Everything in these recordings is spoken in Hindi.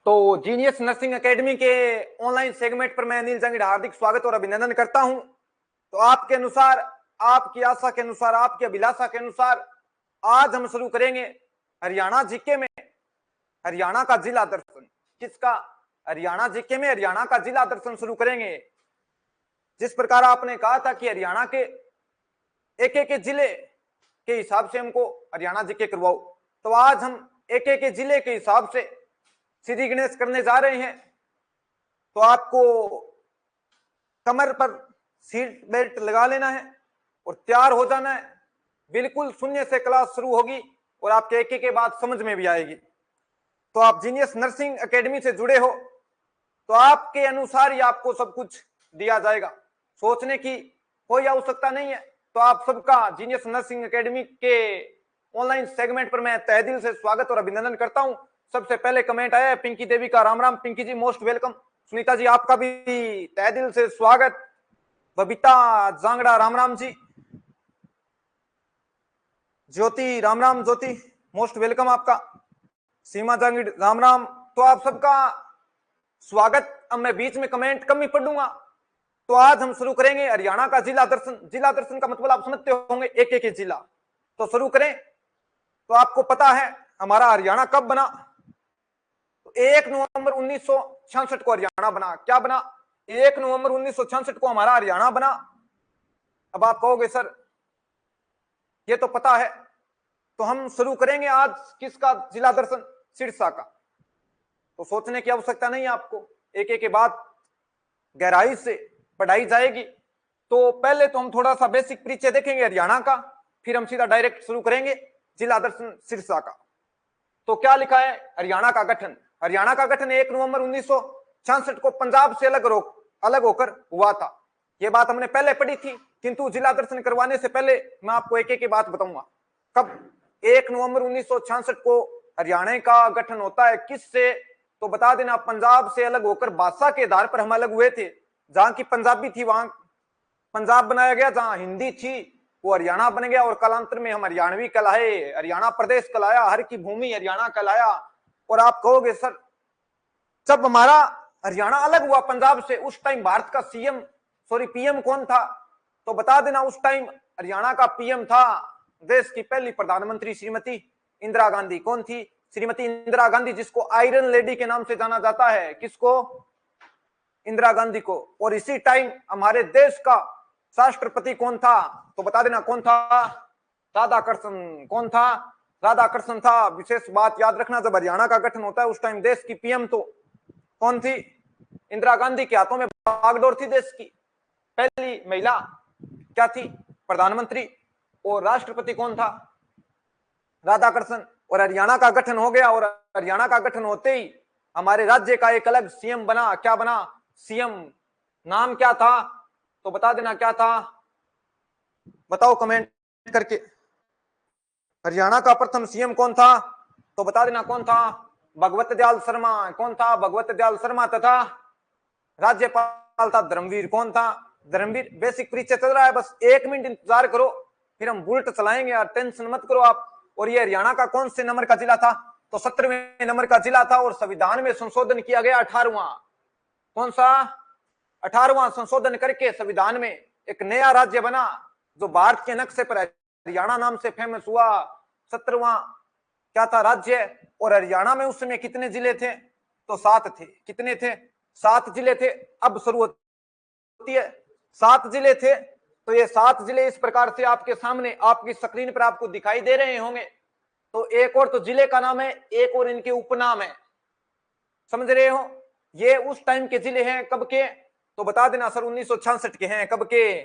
तो जीनियस नर्सिंग एकेडमी के ऑनलाइन सेगमेंट पर मैं अनिल जंगीड़ हार्दिक स्वागत और अभिनंदन करता हूं। तो आपके अनुसार, आपकी आशा के अनुसार, आपकी अभिलाषा के अनुसार आज हम शुरू करेंगे हरियाणा जीके में हरियाणा का जिला दर्शन। किसका? हरियाणा जीके में हरियाणा का जिला दर्शन शुरू करेंगे। जिस प्रकार आपने कहा था कि हरियाणा के एक एक जिले के हिसाब से हमको हरियाणा जीके करवाओ, तो आज हम एक एक जिले के हिसाब से श्री गणेश करने जा रहे हैं। तो आपको कमर पर सीट बेल्ट लगा लेना है और तैयार हो जाना है। बिल्कुल शून्य से क्लास शुरू होगी और आपके एक एक बात समझ में भी आएगी। तो आप जीनियस नर्सिंग एकेडमी से जुड़े हो तो आपके अनुसार ही आपको सब कुछ दिया जाएगा, सोचने की कोई आवश्यकता नहीं है। तो आप सबका जीनियस नर्सिंग एकेडमी के ऑनलाइन सेगमेंट पर मैं तहे दिल से स्वागत और अभिनंदन करता हूं। सबसे पहले कमेंट आया है पिंकी देवी का, राम राम पिंकी जी, मोस्ट वेलकम। सुनीता जी आपका भी तहे दिल से स्वागत। बबीता जांगड़ा राम राम जी। ज्योति राम राम ज्योति, मोस्ट वेलकम आपका। सीमा जांगड़ राम राम। तो आप सबका स्वागत। अब मैं बीच में कमेंट कम ही पढ़ूंगा। तो आज हम शुरू करेंगे हरियाणा का जिला दर्शन। जिला दर्शन का मतलब आप समझते होंगे, एक एक जिला। तो शुरू करें। तो आपको पता है हमारा हरियाणा कब बना? तो 1 नवंबर 1966 को हरियाणा बना। क्या बना? 1 नवंबर 1966 को हमारा हरियाणा बना। अब आप कहोगे सर ये तो पता है। तो हम शुरू करेंगे आज किसका जिला दर्शन? सिरसा का। तो सोचने की आवश्यकता नहीं है आपको, एक एक बात गहराई से पढ़ाई जाएगी। तो पहले तो हम थोड़ा सा बेसिक परिचय देखेंगे हरियाणा का, फिर हम सीधा डायरेक्ट शुरू करेंगे जिला दर्शन सिरसा का। तो क्या लिखा है? हरियाणा का गठन। हरियाणा का गठन 1 नवंबर 1966 को पंजाब से अलग होकर हुआ था। यह बात हमने पहले पढ़ी थी, किंतु जिला दर्शन करवाने से पहले मैं आपको एक एक बात बताऊंगा। कब 1 नवंबर 1966 को हरियाणा का गठन होता है? किससे? तो बता देना, पंजाब से अलग होकर भाषा के आधार पर हम अलग हुए थे। जहां की पंजाबी थी वहां पंजाब बनाया गया, जहां हिंदी थी वो हरियाणा बन गया, और कालांतर में हम हरियाणवी कहलाए, हरियाणा प्रदेश कहलाया, हर की भूमि हरियाणा कहलाया। और आप कहोगे सर जब हमारा हरियाणा अलग हुआ पंजाब से, उस टाइम भारत का पीएम कौन था? तो बता देना, उस टाइम हरियाणा का पीएम था देश की पहली प्रधानमंत्री श्रीमती इंदिरा गांधी। कौन थी? श्रीमती इंदिरा गांधी, जिसको आयरन लेडी के नाम से जाना जाता है। किसको? इंदिरा गांधी को। और इसी टाइम हमारे देश का राष्ट्रपति कौन था? तो बता देना कौन था? राधाकृष्ण। कौन था? राधाकृष्ण था। विशेष बात याद रखना, जब हरियाणा का गठन होता है उस टाइम देश की पीएम तो कौन थी? इंदिरा गांधी के हाथों में बागडोर थी देश की। पहली महिला क्या थी? प्रधानमंत्री। और राष्ट्रपति कौन था? राधाकृष्ण। और हरियाणा का गठन हो गया, और हरियाणा का गठन होते ही हमारे राज्य का एक अलग सीएम बना। क्या बना? सीएम। नाम क्या था? तो बता देना क्या था, बताओ कमेंट करके। हरियाणा का प्रथम सीएम कौन था? तो बता देना कौन था? भगवत दयाल शर्मा। कौन था? भगवत दयाल शर्मा। तथा राज्यपाल था धर्मवीर। कौन था? धर्मवीर। बेसिक परिचय चल रहा है, बस 1 मिनट इंतजार करो, फिर हम बुलेट चलाएंगे यार, टेंशन मत करो आप। और ये हरियाणा का कौन से नंबर का जिला था? तो 17वें नंबर का जिला था, और संविधान में संशोधन किया गया 18वां। कौन सा? 18वां संशोधन करके संविधान में एक नया राज्य बना, जो भारत के नक्शे पर हरियाणा नाम से फेमस हुआ। 17वां क्या था? राज्य। और हरियाणा में उस समय कितने जिले थे? तो 7 थे। कितने थे? 7 जिले थे। अब शुरू होती है, 7 जिले थे। तो ये 7 जिले इस प्रकार से आपके सामने आपकी स्क्रीन पर आपको दिखाई दे रहे होंगे। तो एक और तो जिले का नाम है, एक और इनके उपनाम है। समझ रहे हो? ये उस टाइम के जिले हैं। कब के? तो बता देना सर 1966 के हैं। कब के?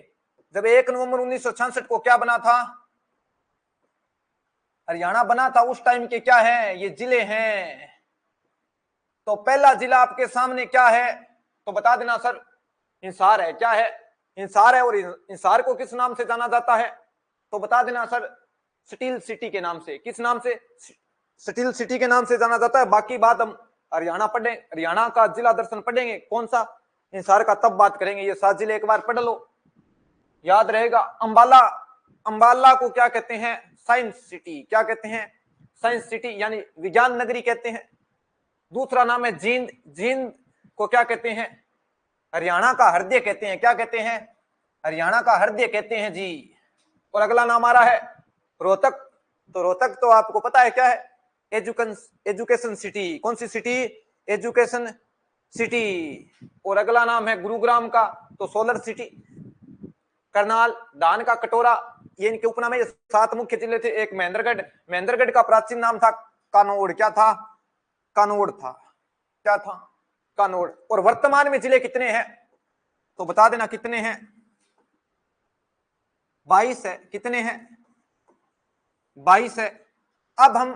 जब 1 नवंबर 1966 को क्या बना था? हरियाणा बना था। उस टाइम के क्या है? ये जिले हैं। तो पहला जिला आपके सामने क्या है? तो बता देना सर हिसार है। क्या है? हिसार है। और हिसार को किस नाम से जाना जाता है? तो बता देना सर स्टील सिटी के नाम से। किस नाम से? स्टील सिटी के नाम से जाना जाता है। बाकी बात हम हरियाणा पढ़े, हरियाणा का जिला दर्शन पढ़ेंगे कौन सा, हिसार का तब बात करेंगे। ये 7 जिले एक बार पढ़ लो, याद रहेगा। अंबाला। अंबाला को क्या कहते हैं? Science city. क्या कहते हैं? साइंस सिटी, यानी विज्ञान नगरी कहते हैं। दूसरा नाम है जींद। जींद को क्या कहते हैं? हरियाणा का हृदय कहते हैं। क्या कहते हैं? हरियाणा का हृदय कहते हैं जी। और अगला नाम आ रहा है रोहतक। तो रोहतक तो आपको पता है क्या है? Education city. कौन सी सिटी? Education city. और अगला नाम है गुरुग्राम का, तो सोलर सिटी। करनाल, धान का कटोरा, ये इनके उपनाम है। 7 मुख्य जिले थे। एक महेंद्रगढ़। महेंद्रगढ़ का प्राचीन नाम था कानोड़। क्या था? कानोड़ था। क्या था? कानोड़। और वर्तमान में जिले कितने हैं तो बता देना कितने हैं? 22 है। कितने हैं? 22 है। अब हम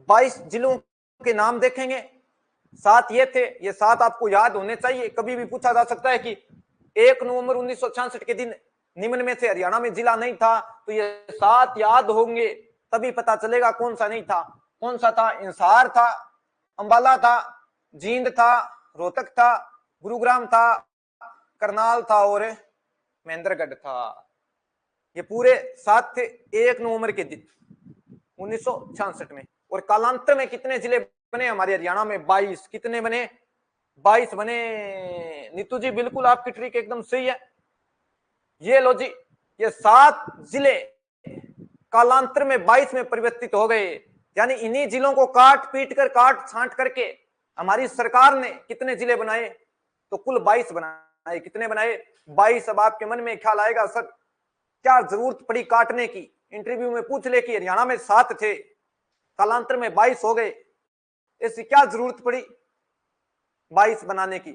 22 जिलों के नाम देखेंगे। 7 ये थे, ये 7 आपको याद होने चाहिए। कभी भी पूछा जा सकता है कि 1 नवंबर 1966 के दिन निम्न में से हरियाणा में जिला नहीं था, तो ये 7 याद होंगे, तभी पता चलेगा कौन सा नहीं था। कौन सा था? इंसार था, अंबाला था, जींद था, रोहतक था, गुरुग्राम था, करनाल था और महेंद्रगढ़ था। ये पूरे 7 थे 1 नवंबर के दिन 1966 में। और कालांतर में कितने जिले बने हमारे हरियाणा में? 22। कितने बने? 22 बने। नीतू जी बिल्कुल आपकी ट्रिक एकदम सही है। ये लो जी, ये 7 जिले कालांतर में 22 में परिवर्तित हो गए। यानी इन्हीं जिलों को काट पीट कर, काट छांट करके हमारी सरकार ने कितने जिले बनाए? तो कुल 22 बनाए। कितने बनाए? 22। अब आपके मन में ख्याल आएगा, सर क्या जरूरत पड़ी काटने की? इंटरव्यू में पूछ ले कि हरियाणा में 7 थे, कालांतर में 22 हो गए, ऐसी क्या जरूरत पड़ी 22 बनाने की?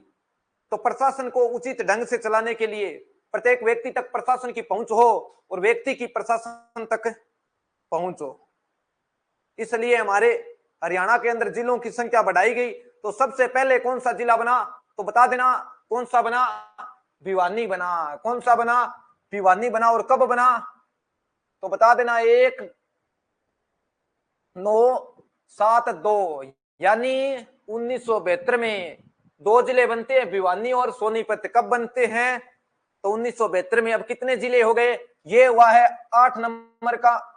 तो प्रशासन को उचित ढंग से चलाने के लिए प्रत्येक व्यक्ति तक प्रशासन की पहुंच हो और व्यक्ति की प्रशासन तक पहुंच हो, इसलिए हमारे हरियाणा के अंदर जिलों की संख्या बढ़ाई गई। तो सबसे पहले कौन सा जिला बना तो बता देना? कौन सा बना? भिवानी बना। कौन सा बना? भिवानी बना। और कब बना तो बता देना? 1972 यानी 1972 में 2 जिले बनते हैं, भिवानी और सोनीपत। कब बनते हैं? तो 1972 में। अब कितने जिले हो गए? ये हुआ है 8 नंबर का,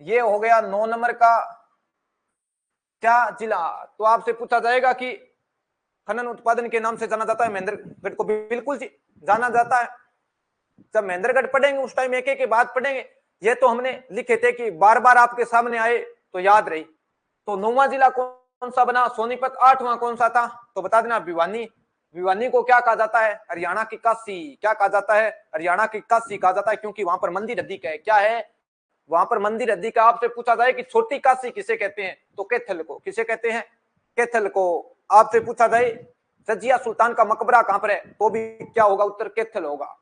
ये हो गया 9 नंबर का क्या जिला? तो आपसे पूछा जाएगा कि खनन उत्पादन के नाम से जाना जाता है महेंद्रगढ़ को। बिल्कुल जी जाना जाता है। जब महेंद्रगढ़ पढ़ेंगे उस टाइम एक एक बात पढ़ेंगे। ये तो हमने लिखे थे कि बार बार आपके सामने आए तो याद रही। तो 9वां जिला कौन सा बना? सोनीपत। 8वां कौन सा था तो बता देना? भिवानी। भिवानी को क्या कहा जाता है? हरियाणा की काशी। क्या कहा जाता है? हरियाणा की काशी कहा जाता है, क्योंकि वहां पर मंदिर अधिक है। क्या है? वहां पर मंदिर अधिक है। आपसे पूछा जाए कि छोटी काशी किसे कहते हैं तो कैथल को। किसे कहते हैं? कैथल को। आपसे पूछा जाए रजिया सुल्तान का मकबरा कहां पर है तो भी क्या होगा? उत्तर कैथल होगा।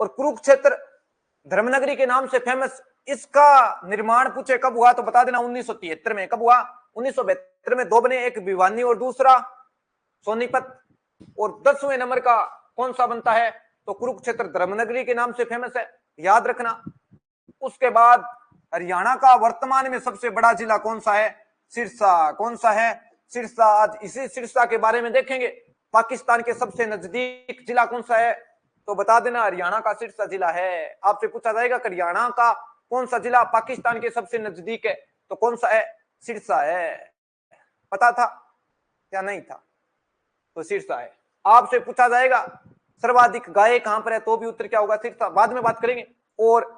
और कुरुक्षेत्र धर्मनगरी के नाम से फेमस, इसका निर्माण पूछे कब हुआ तो बता देना? 1973 में। कब हुआ? 1972 में। 2 बने, एक भिवानी और दूसरा सोनीपत। और 10वें नंबर का कौन सा बनता है तो कुरुक्षेत्र धर्मनगरी के नाम से फेमस है, याद रखना। उसके बाद हरियाणा का वर्तमान में सबसे बड़ा जिला कौन सा है? सिरसा। कौन सा है? सिरसा। आज इसी सिरसा के बारे में देखेंगे। पाकिस्तान के सबसे नजदीक जिला कौन सा है तो बता देना? हरियाणा का सिरसा जिला है। आपसे पूछा जाएगा कि हरियाणा का कौन सा जिला पाकिस्तान के सबसे नजदीक है तो कौन सा है? सिरसा है। पता था या नहीं था? तो सिरसा है। आपसे पूछा जाएगा सर्वाधिक गाय कहां पर है तो भी उत्तर क्या होगा? सिरसा। बाद में बात करेंगे। और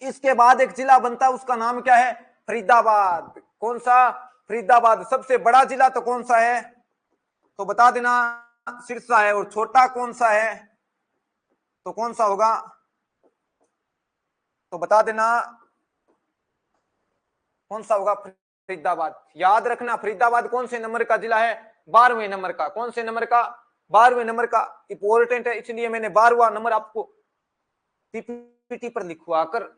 इसके बाद एक जिला बनता है, उसका नाम क्या है? फरीदाबाद। कौन सा? फरीदाबाद। सबसे बड़ा जिला तो कौन सा है तो बता देना? सिरसा है। और छोटा कौन सा है तो कौन सा होगा तो बता देना? कौन सा होगा? फरीदाबाद। याद रखना फरीदाबाद कौन से नंबर का जिला है? 12वें नंबर का। कौन से नंबर का? 12वें नंबर का। इंपॉर्टेंट है, इसलिए मैंने 12वां नंबर आपको पीपीटी पर लिखवा कर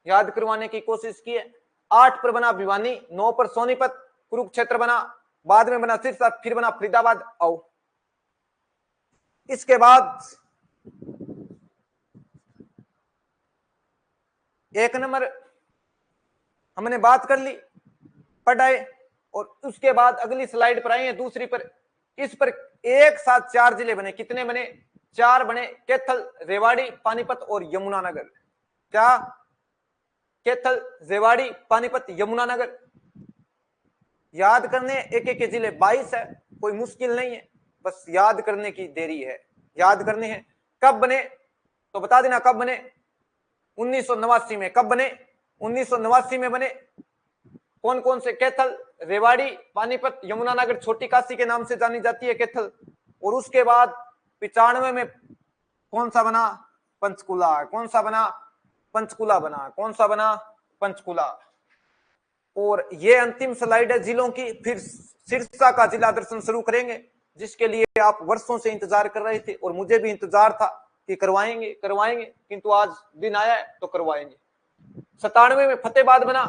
याद करवाने की कोशिश की है। 8 पर बना भिवानी, 9 पर सोनीपत, कुरुक्षेत्र बना, बाद में बना सिरसा, फिर बना फरीदाबाद। आओ इसके बाद 1 नंबर हमने बात कर ली, पढ़ाए। और उसके बाद अगली स्लाइड पर आई है, दूसरी पर। इस पर एक साथ 4 जिले बने। कितने बने? 4 बने। कैथल, रेवाड़ी, पानीपत और यमुनानगर। क्या? कैथल, रेवाड़ी, पानीपत, यमुनानगर। याद करने एक एक के जिले 22 है, कोई मुश्किल नहीं है, बस याद करने की देरी है, याद करने हैं। कब बने तो बता देना कब बने। 1989 में। कब बने? 1989 में बने। कौन कौन से? कैथल, रेवाड़ी, पानीपत, यमुनानगर, छोटी काशी के नाम से जानी जाती है कैथल। और उसके बाद 95 में कौन सा बना? पंचकुला। कौन सा बना? पंचकुला बना। कौन सा बना? पंचकुला। और ये अंतिम स्लाइड है जिलों की। फिर सिरसा का जिला दर्शन शुरू करेंगे, जिसके लिए आप वर्षों से इंतजार कर रहे थे और मुझे भी इंतजार था कि करवाएंगे करवाएंगे, किंतु आज दिन आया है तो करवाएंगे। 97 में फतेहाबाद बना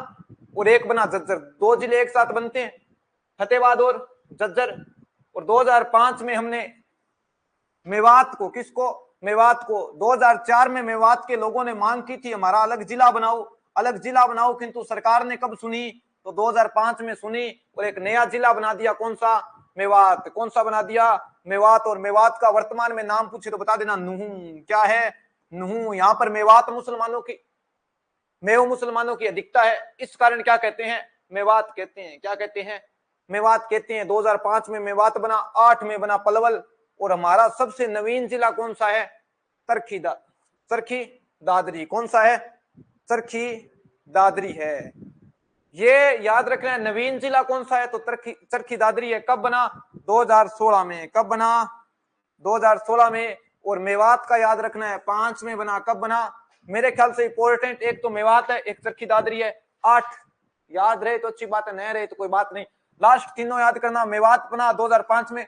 और एक बना झज्जर। 2 जिले एक साथ बनते हैं, फतेहाबाद और झज्जर। और 2005 में हमने मेवात को, किसको? मेवात को। 2004 में मेवात के लोगों ने मांग की थी हमारा अलग जिला बनाओ, अलग जिला बनाओ, किंतु सरकार ने कब सुनी? तो 2005 में सुनी और एक नया जिला बना दिया। कौन सा? मेवात। कौन सा बना दिया? मेवात। और मेवात का वर्तमान में नाम पूछे तो बता देना नुहू। क्या है? नुहू। यहाँ पर मेवात मुसलमानों की, मेव मुसलमानों की अधिकता है, इस कारण क्या कहते हैं? मेवात कहते हैं। क्या कहते हैं? मेवात कहते हैं। 2005 में मेवात बना, 8 में बना पलवल। और हमारा सबसे नवीन जिला कौन सा है? चरखी दादरी। कौन सा है? चरखी दादरी है। ये याद रखना है, नवीन जिला कौन सा है? तो चरखी दादरी है। कब बना? 2016 में। कब बना? 2016 में। और मेवात का याद रखना है, 5 में बना। कब बना? मेरे ख्याल से इंपॉर्टेंट एक तो मेवात है, एक चरखी दादरी है। 8 याद रहे तो अच्छी बात है, नहीं रहे तो कोई बात नहीं। लास्ट तीनों याद करना। मेवात बना 2005 में,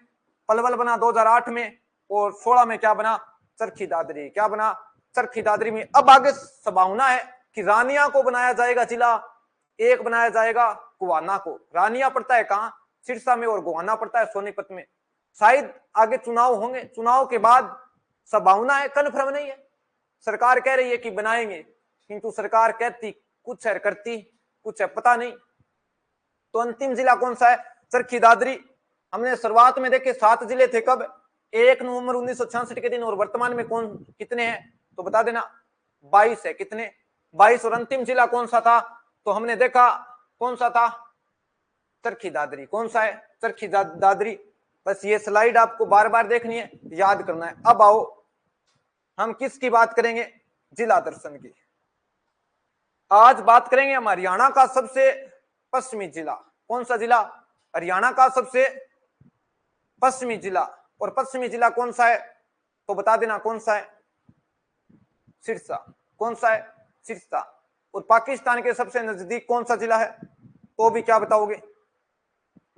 पलवल बना 2008 में, और 16 में क्या बना? चरखी दादरी। क्या बना? चरखी दादरी में। अब आगे संभावना है कि रानिया को बनाया जाएगा जिला, एक बनाया जाएगा गोवाना को। रानिया पड़ता है कहां? सिरसा में, और गोवाना पड़ता है सोनीपत में। शायद आगे चुनाव होंगे, चुनाव के बाद संभावना है, कन्फर्म नहीं है। सरकार कह रही है कि बनाएंगे, किंतु सरकार कहती कुछ है, करती कुछ है, पता नहीं। तो अंतिम जिला कौन सा है? चरखी दादरी। हमने शुरुआत में देखे 7 जिले थे। कब? 1 नवंबर 1966 के दिन। और वर्तमान में कौन कितने हैं तो बता देना 22 है। कितने? 22। और अंतिम जिला कौन सा था तो हमने देखा कौन सा था? चरखी दादरी। कौन सा है? चरखी दादरी। बस ये स्लाइड आपको बार बार देखनी है, याद करना है। अब आओ हम किसकी बात करेंगे? जिला दर्शन की। आज बात करेंगे हम हरियाणा का सबसे पश्चिमी जिला। कौन सा जिला? हरियाणा का सबसे पश्चिमी जिला। और पश्चिमी जिला कौन सा है तो बता देना कौन सा है? सिरसा। कौन सा है? सिरसा। और पाकिस्तान के सबसे नजदीक कौन सा जिला है तो भी क्या बताओगे?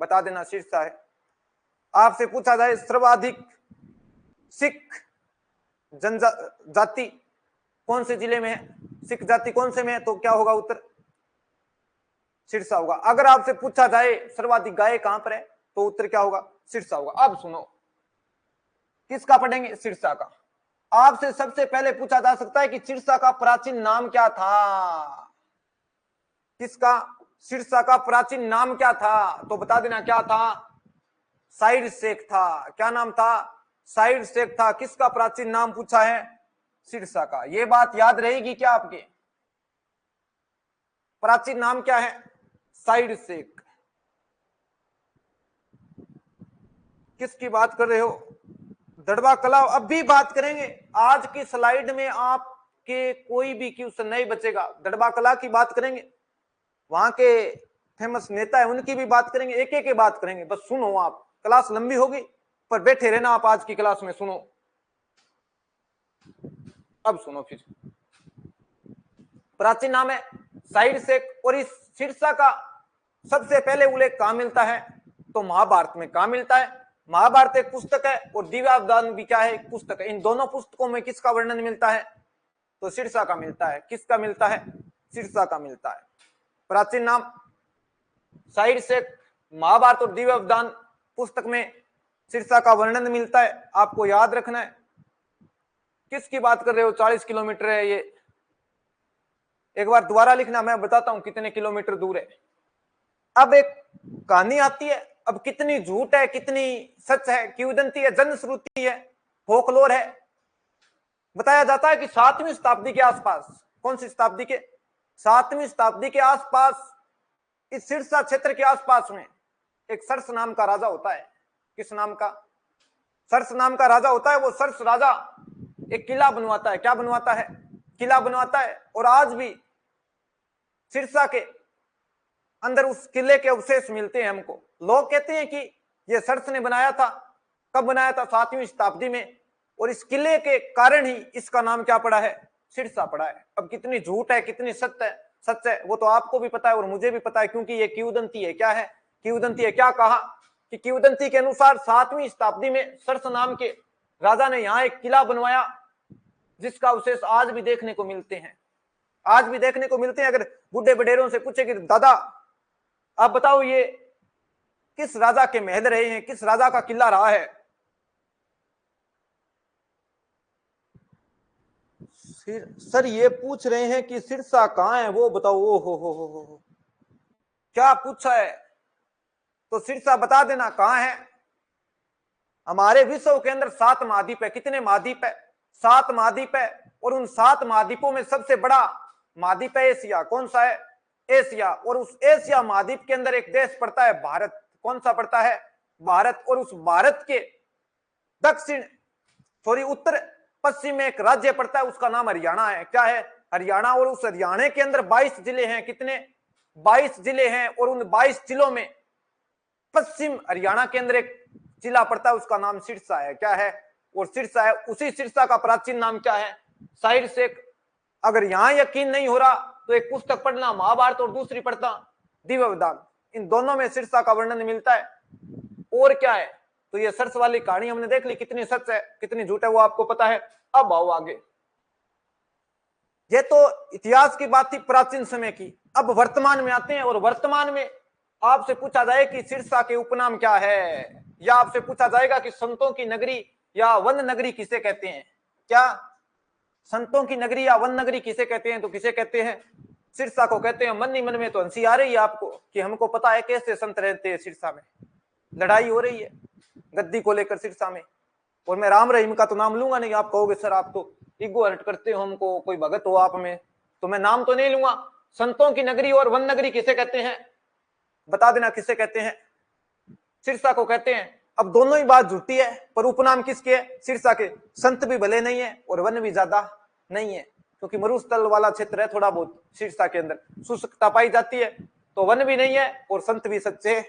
बता देना सिरसा है। आपसे पूछा जाए सर्वाधिक सिख जनजाति कौन से जिले में है, सिख जाति कौन से में है, तो क्या होगा उत्तर? सिरसा होगा। अगर आपसे पूछा जाए सर्वाधिक गाय कहां पर है तो उत्तर क्या होगा? सिरसा होगा। अब सुनो, किसका पढ़ेंगे? सिरसा का। आपसे सबसे पहले पूछा जा सकता है कि सिरसा का प्राचीन नाम क्या था? किसका? सिरसा का प्राचीन नाम क्या था तो बता देना क्या था? साइड शेख था। क्या नाम था? साइड शेख था। किसका प्राचीन नाम पूछा है? सिरसा का। ये बात याद रहेगी क्या आपके? प्राचीन नाम क्या है? साइड शेख। किसकी बात कर रहे हो? दड़बा कला। अब भी बात करेंगे। आज की स्लाइड में आपके कोई भी क्वेश्चन नहीं बचेगा। दड़बा कला की बात करेंगे, वहां के फेमस नेता है उनकी भी बात करेंगे, एक एक की बात करेंगे। बस सुनो, आप क्लास लंबी होगी पर बैठे रहना आप आज की क्लास में, सुनो। अब सुनो फिर। प्राचीन नाम है साइड शेख। और इस सिरसा का सबसे पहले उल्लेख कहां मिलता है तो महाभारत में। कहां मिलता है? महाभारत एक पुस्तक है और दिव्यावदान भी क्या है? एक पुस्तक है। इन दोनों पुस्तकों में किसका वर्णन मिलता है तो सिरसा का मिलता है। किसका मिलता है? सिरसा का मिलता है। प्राचीन नाम साइड शेख, महाभारत और दिव्यावदान पुस्तक में सिरसा का वर्णन मिलता है। आपको याद रखना है। किसकी बात कर रहे हो? 40 किलोमीटर है ये। एक बार दोबारा लिखना, मैं बताता हूं कितने किलोमीटर दूर है। अब एक कहानी आती है, अब कितनी झूठ है कितनी सच है, किंवदंती है, जनश्रुति है, फोकलोर है। बताया जाता है कि 7वीं शताब्दी के आसपास, कौन सी शताब्दी के? 7वीं शताब्दी के आसपास, इस सिरसा क्षेत्र के आसपास में एक सर्स नाम का राजा होता है। किस नाम का? सर्स नाम का राजा होता है। वो सर्स राजा एक किला बनवाता है। क्या बनवाता है? किला बनवाता है। और आज भी सिरसा के अंदर उस किले के अवशेष मिलते हैं हमको। लोग कहते हैं कि ये सर्स ने बनाया था। कब बनाया था? 7वीं शताब्दी में। और इस किले के कारण ही इसका नाम क्या पड़ा है? सिरसा पड़ा है। अब कितनी झूठ है कितनी सच है वो तो आपको भी पता है और मुझे भी पता है, क्योंकि ये किंवदंती है। क्या है? किंवदंती है। क्या कहा कि किंवदंती के अनुसार 7वीं शताब्दी में सर्स नाम के राजा ने यहाँ एक किला बनवाया, जिसका अवशेष आज भी देखने को मिलते हैं। आज भी देखने को मिलते हैं। अगर बुढ़े बडेरों से पूछे कि दादा आप बताओ ये किस राजा के महल रहे हैं, किस राजा का किला रहा है? सर ये पूछ रहे हैं कि सिरसा कहां है, वो बताओ। ओ हो क्या पूछा है? तो सिरसा बता देना कहां है। हमारे विश्व के अंदर 7 महाद्वीप है। कितने महाद्वीप है? 7 महाद्वीप है। और उन 7 महाद्वीपों में सबसे बड़ा महाद्वीप है एशिया। कौन सा है? एशिया। और उस एशिया महाद्वीप के अंदर एक देश पड़ता है भारत। कौन सा पड़ता है? भारत। और उस भारत के उत्तर पश्चिम में एक राज्य पड़ता है, उसका नाम हरियाणा है। क्या है? हरियाणा। और उस हरियाणा के अंदर 22 जिले हैं। कितने? 22 जिले हैं। और उन 22 जिलों में पश्चिम हरियाणा के अंदर एक जिला पड़ता है, उसका नाम सिरसा है। क्या है? और सिरसा है। उसी सिरसा का प्राचीन नाम क्या है? साइड से अगर यहां यकीन नहीं हो रहा तो एक पुस्तक पढ़ना, महाभारत, और दूसरी पढ़ता दिव्य विधान। इन दोनों में सिरसा का वर्णन मिलता है। और क्या है? तो ये सर्स वाली कहानी हमने देख ली, कितनी सच है कितनी झूठ है वो आपको पता है। अब आओ आगे। ये तो इतिहास की बात थी प्राचीन समय की। अब वर्तमान में आते हैं। और वर्तमान में आपसे पूछा जाए कि सिरसा के उपनाम क्या है, या आपसे पूछा जाएगा कि संतों की नगरी या वन नगरी किसे कहते हैं? क्या संतों की नगरी या वन नगरी किसे कहते हैं? तो किसे कहते हैं? सिरसा को कहते हैं। मन ही मन में तो हंसी आ रही है आपको कि हमको पता है कैसे संत रहते हैं सिरसा में। लड़ाई हो रही है गद्दी को लेकर सिरसा में। और मैं राम रहीम का तो नाम लूंगा नहीं। आप कहोगे सर आप तो ईगो हर्ट करते हो, हमको कोई भगत हो आप में, तो मैं नाम तो नहीं लूंगा। संतों की नगरी और वन नगरी किसे कहते हैं? बता देना किसे कहते हैं? सिरसा को कहते हैं। अब दोनों ही बात झूठी है, पर उपनाम किसके है? सिरसा के। संत भी भले नहीं है और वन भी ज्यादा नहीं है, क्योंकि मरुस्थल वाला क्षेत्र है थोड़ा बहुत सिरसा के अंदर, शुष्कता पाई जाती है। तो वन भी नहीं है और संत भी सच्चे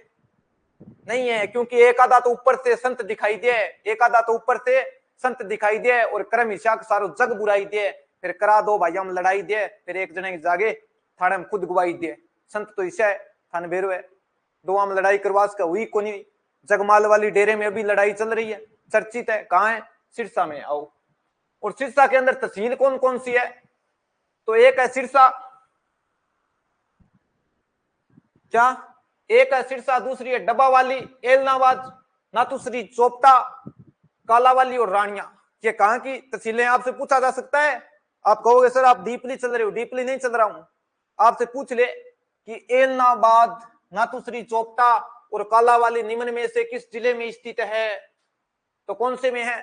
नहीं है, क्योंकि एक आधा तो ऊपर से संत दिखाई दे, एक आधा तो ऊपर से संत दिखाई दे, और कर्म हिसाब सारो जग बुराई दे। फिर करा दो भाई हम लड़ाई दे, फिर एक जने जागे थाने हम खुद गुवाई दे। संत तो ईशा है, थाने बेरो है। दो हम लड़ाई करवास का हुई को नहीं। जगमाल वाली डेरे में अभी लड़ाई चल रही है, चर्चित है। कहाँ है? सिरसा में। आओ। और सिरसा के अंदर तहसील कौन कौन सी है? तो एक है सिरसा, क्या? एक है सिरसा, दूसरी है डब्बावाली, एलनाबाद, नाथुश्री, चोपटा, कालावाली और रानिया। ये कहां की तहसीलें? आपसे पूछा जा सकता है। आप कहोगे सर आप डीपली चल रहे हो। डीपली नहीं चल रहा हूं। आपसे पूछ ले कि एलनाबाद, नाथुश्री, चोपटा और कालावाली निम्न में से किस जिले में स्थित है? तो कौन से में है?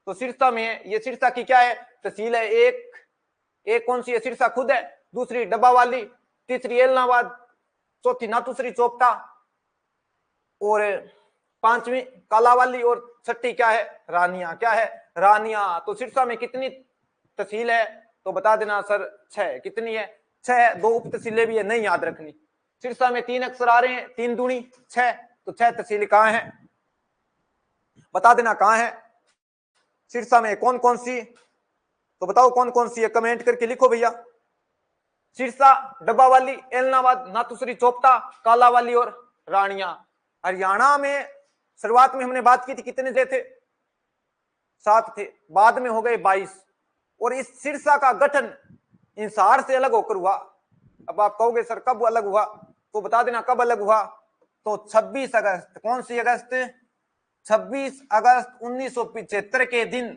तो सिरसा में है। ये सिरसा की क्या है? तहसील है। एक कौन सी है? सिरसा खुद है, दूसरी डब्बावाली, तीसरी एलनाबाद, चौथी नाथुश्री चोपटा और 5वीं कालावाली और 6ठी क्या है? रानिया। क्या है? रानिया। तो सिरसा में कितनी तहसील है? तो बता देना सर 6। कितनी है? 6। 2 उप तहसीलें भी है, नहीं याद रखनी। सिरसा में 3 अक्षर आ रहे हैं, 3 दूनी 6, तो 6 तहसील कहां है? बता देना कहां है सिरसा में। कौन कौन सी? तो बताओ कौन कौन सी है, कमेंट करके लिखो भैया। सिरसा, डब्बावाली, एलनाबाद, नाथुश्री, चोपटा, कालावाली और रानिया। हरियाणा में शुरुआत में हमने बात की थी, कितने जे थे? 7 थे। बाद में हो गए 22। और इस सिरसा का गठन इंसार से अलग होकर हुआ। अब आप कहोगे सर कब अलग हुआ? तो बता देना कब अलग हुआ। तो 26 अगस्त। कौन सी अगस्त? 26 अगस्त 1975 के दिन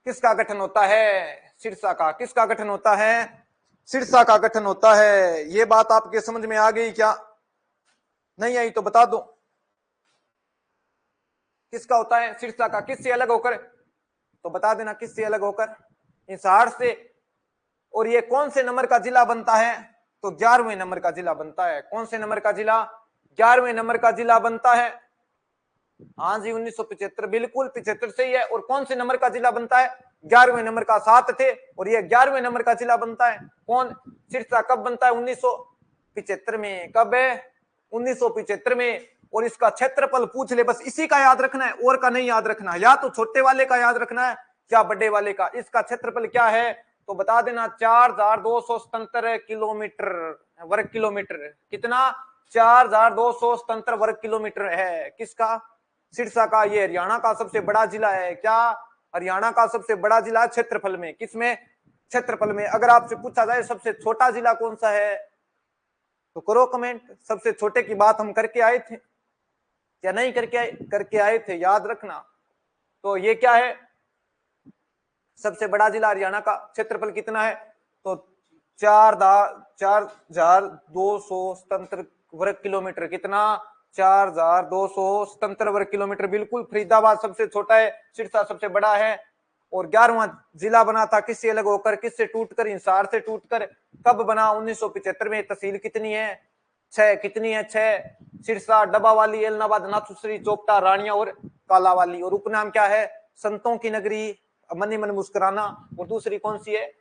किसका गठन होता है? सिरसा का। किसका गठन होता है? सिरसा का गठन होता है। ये बात आपके समझ में आ गई क्या? नहीं आई तो बता दो। किसका होता है? सिरसा का। किससे अलग होकर? तो बता देना किससे अलग होकर? हिसार से। और ये कौन से नंबर का जिला बनता है? तो 11वें नंबर का जिला बनता है। कौन से नंबर का जिला? 11वें नंबर का जिला बनता है। हाँ जी 1975 बिल्कुल 75 सही है। और कौन से नंबर का जिला बनता है? 11वें नंबर का। 7 थे और ये 11वें नंबर का जिला बनता है। कौन? सिरसा। कब बनता है? 1975 में। कब है? 1975 में। और इसका क्षेत्रफल पूछ ले, बस इसी का याद रखना है, और का नहीं याद रखना है। या तो छोटे वाले का याद रखना है या बड़े वाले का। इसका क्षेत्रफल क्या है तो बता देना, 4277 किलोमीटर वर्ग किलोमीटर। कितना? 4277 वर्ग किलोमीटर है। किसका? सिरसा का। ये हरियाणा का सबसे बड़ा जिला है। क्या? हरियाणा का सबसे बड़ा जिला क्षेत्रफल में। किसमें? क्षेत्रफल में। अगर आपसे पूछा जाए सबसे छोटा जिला कौन सा है तो करो कमेंट। सबसे छोटे की बात हम करके आए थे या नहीं करके आए थे, याद रखना। तो ये क्या है? सबसे बड़ा जिला हरियाणा का। क्षेत्रफल कितना है तो 4277 वर्ग किलोमीटर। कितना? 4277 वर्ग किलोमीटर। बिल्कुल। फरीदाबाद सबसे छोटा है, सिरसा सबसे बड़ा है। और 11वां जिला बना था किससे अलग होकर? किससे टूटकर? हिसार से टूटकर। कब बना? 1975 में। तहसील कितनी है? 6। कितनी है? 6। सिरसा, डबावाली, एलनाबाद, नाथुश्री, चोपटा, रानिया और कालावाली। और उपनाम क्या है? संतों की नगरी, मन ही मन मुस्कुराना। और दूसरी कौन सी है?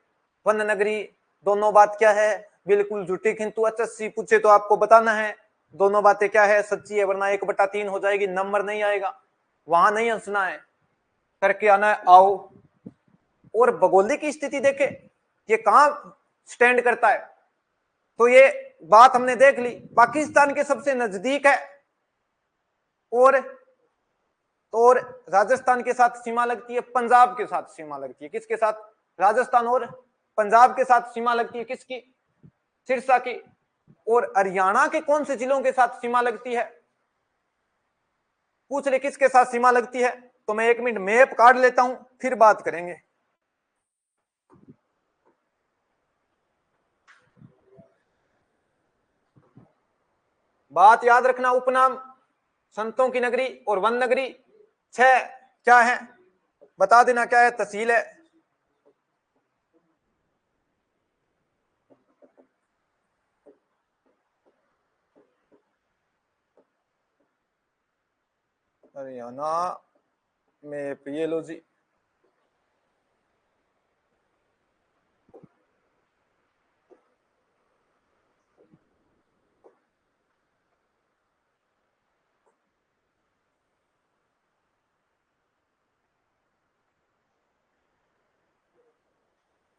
वन नगरी। दोनों बात क्या है? बिल्कुल झूठी, किंतु एचएससी पूछे तो आपको बताना है दोनों बातें क्या है, सच्ची है, वरना 1/3 हो जाएगी, नंबर नहीं आएगा। वहां नहीं हंसना है, करके आना है। आओ। और भौगोलिक स्थिति देखे ये कहां स्टैंड करता है, तो ये बात हमने देख ली। पाकिस्तान के सबसे नजदीक है और राजस्थान के साथ सीमा लगती है, पंजाब के साथ सीमा लगती है। किसके साथ? राजस्थान और पंजाब के साथ सीमा लगती है। किसकी? सिरसा की। और हरियाणा के कौन से जिलों के साथ सीमा लगती है? पूछ ले किसके साथ सीमा लगती है। तो मैं 1 मिनट मैप काट लेता हूं, फिर बात करेंगे। बात याद रखना, उपनाम संतों की नगरी और वन नगरी। 6 क्या है बता देना, क्या है? तहसील है। हरियाणा मैप ये लो जी।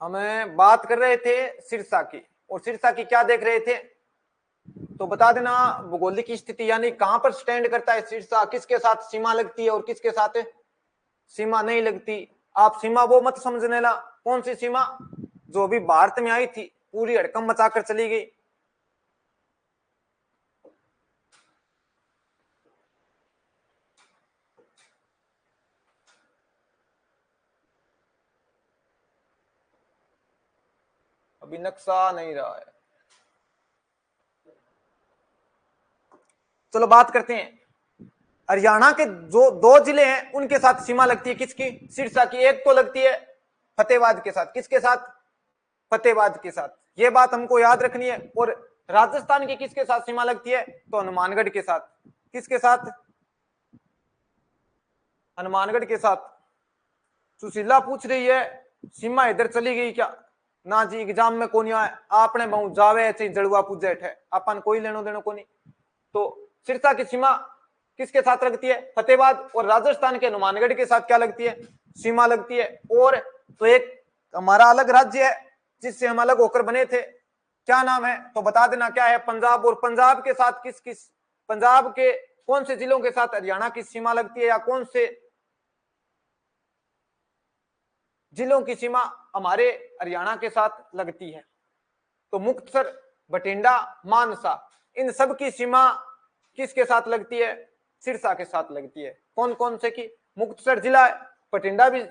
हमें बात कर रहे थे सिरसा की, और सिरसा की क्या देख रहे थे तो बता देना, भौगोलिक स्थिति यानी कहां पर स्टैंड करता है सिरसा, किसके साथ सीमा लगती है और किसके साथ सीमा नहीं लगती। आप सीमा वो मत समझने ला, कौन सी सीमा? जो भी भारत में आई थी, पूरी हड़कम मचाकर चली गई। अभी नक्शा नहीं रहा है। चलो बात करते हैं। हरियाणा के जो 2 जिले हैं उनके साथ सीमा लगती है। किसकी? सिरसा की। एक तो लगती है फतेहाबाद के साथ। किसके साथ? फतेहाबाद के साथ। ये बात हमको याद रखनी है। और राजस्थान की किसके साथ सीमा लगती है तो हनुमानगढ़ के साथ। किसके साथ? हनुमानगढ़ के साथ। सुशीला पूछ रही है सीमा इधर चली गई क्या? ना जी, एग्जाम में कौन आए आपने बहु जावे ऐसे जड़ुआ पूजेट है, अपन कोई लेनो देनो को नहीं। तो सिरसा की सीमा किसके साथ लगती है? फतेहाबाद। और राजस्थान के हनुमानगढ़ के साथ क्या लगती है? सीमा लगती है। और तो एक हमारा अलग राज्य है जिससे हम अलग होकर बने थे, क्या नाम है तो बता देना, क्या है? पंजाब। और पंजाब के साथ किस किस, पंजाब के कौन से जिलों के साथ हरियाणा की सीमा लगती है, या कौन से जिलों की सीमा हमारे हरियाणा के साथ लगती है? तो मुक्तसर, बठिंडा, मानसा, इन सब की सीमा किसके साथ लगती है? सिरसा के साथ लगती है। कौन कौन से की? मुक्तसर जिला है, बठिंडा भी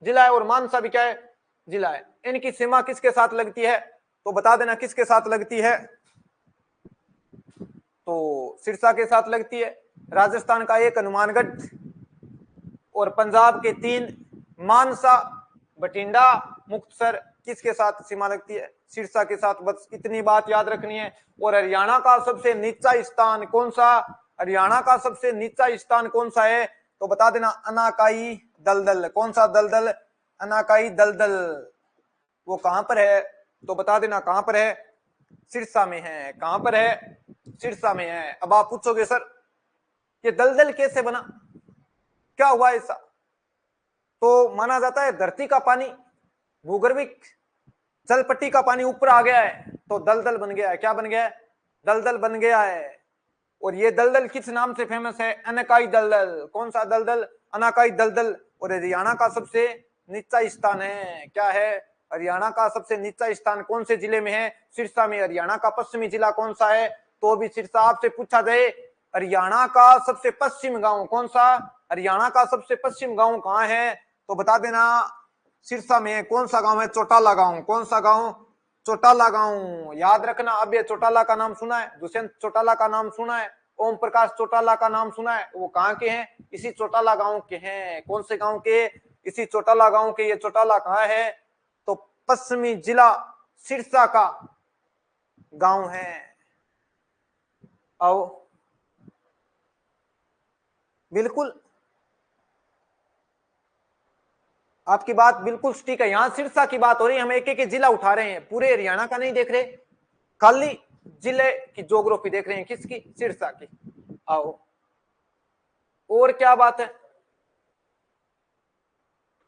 जिला है और मानसा भी क्या है? जिला है। इनकी सीमा किसके साथ लगती है तो बता देना किसके साथ लगती है। तो सिरसा के साथ लगती है। राजस्थान का 1 हनुमानगढ़ और पंजाब के 3 मानसा, बठिंडा, मुक्तसर किसके साथ सीमा लगती है? सिरसा के साथ। बस इतनी बात याद रखनी है। और हरियाणा का सबसे नीचा स्थान कौन सा? हरियाणा का सबसे नीचा स्थान कौन सा है? तो बता देना अनाकाई दलदल। कौन सा दलदल? अनाकाई दलदल। वो कहां पर है? तो बता देना कहां पर है? सिरसा में है। कहां पर है? सिरसा में है। अब आप पूछोगे सर ये दलदल कैसे बना, क्या हुआ ऐसा? तो माना जाता है धरती का पानी, भूगर्भिक जलपट्टी का पानी ऊपर आ गया है तो दलदल बन गया है। क्या बन गया है? दलदल बन गया है। और ये दलदल किस नाम से फेमस है? अनाकाई दलदल। कौन सा दलदल? अनाकाई दलदल। और हरियाणा का सबसे नीचा स्थान है। क्या है? हरियाणा का सबसे नीचा स्थान कौन से जिले में है? सिरसा में। हरियाणा का पश्चिमी जिला कौन सा है? तो भी सिरसा। आपसे पूछा जाए हरियाणा का सबसे पश्चिम गांव कौन सा? हरियाणा का सबसे पश्चिम गांव कहां है? तो बता देना सिरसा में। कौन सा गांव है? चौटाला गांव। कौन सा गांव? चौटाला गांव। याद रखना। अब ये चौटाला का नाम सुना है? दुष्यंत चौटाला का नाम सुना है? ओम प्रकाश चौटाला का नाम सुना है? वो कहाँ के हैं? इसी चौटाला गांव के हैं। कौन से गांव के? इसी चौटाला गांव के। ये चौटाला कहाँ है? तो पश्चिमी जिला सिरसा का गांव है। आओ बिल्कुल आपकी बात बिल्कुल ठीक है। यहां सिरसा की बात हो रही है, हम एक एक जिला उठा रहे हैं, पूरे हरियाणा का नहीं देख रहे, खाली जिले की ज्योग्राफी देख रहे हैं। किसकी? सिरसा की। आओ और क्या बात है?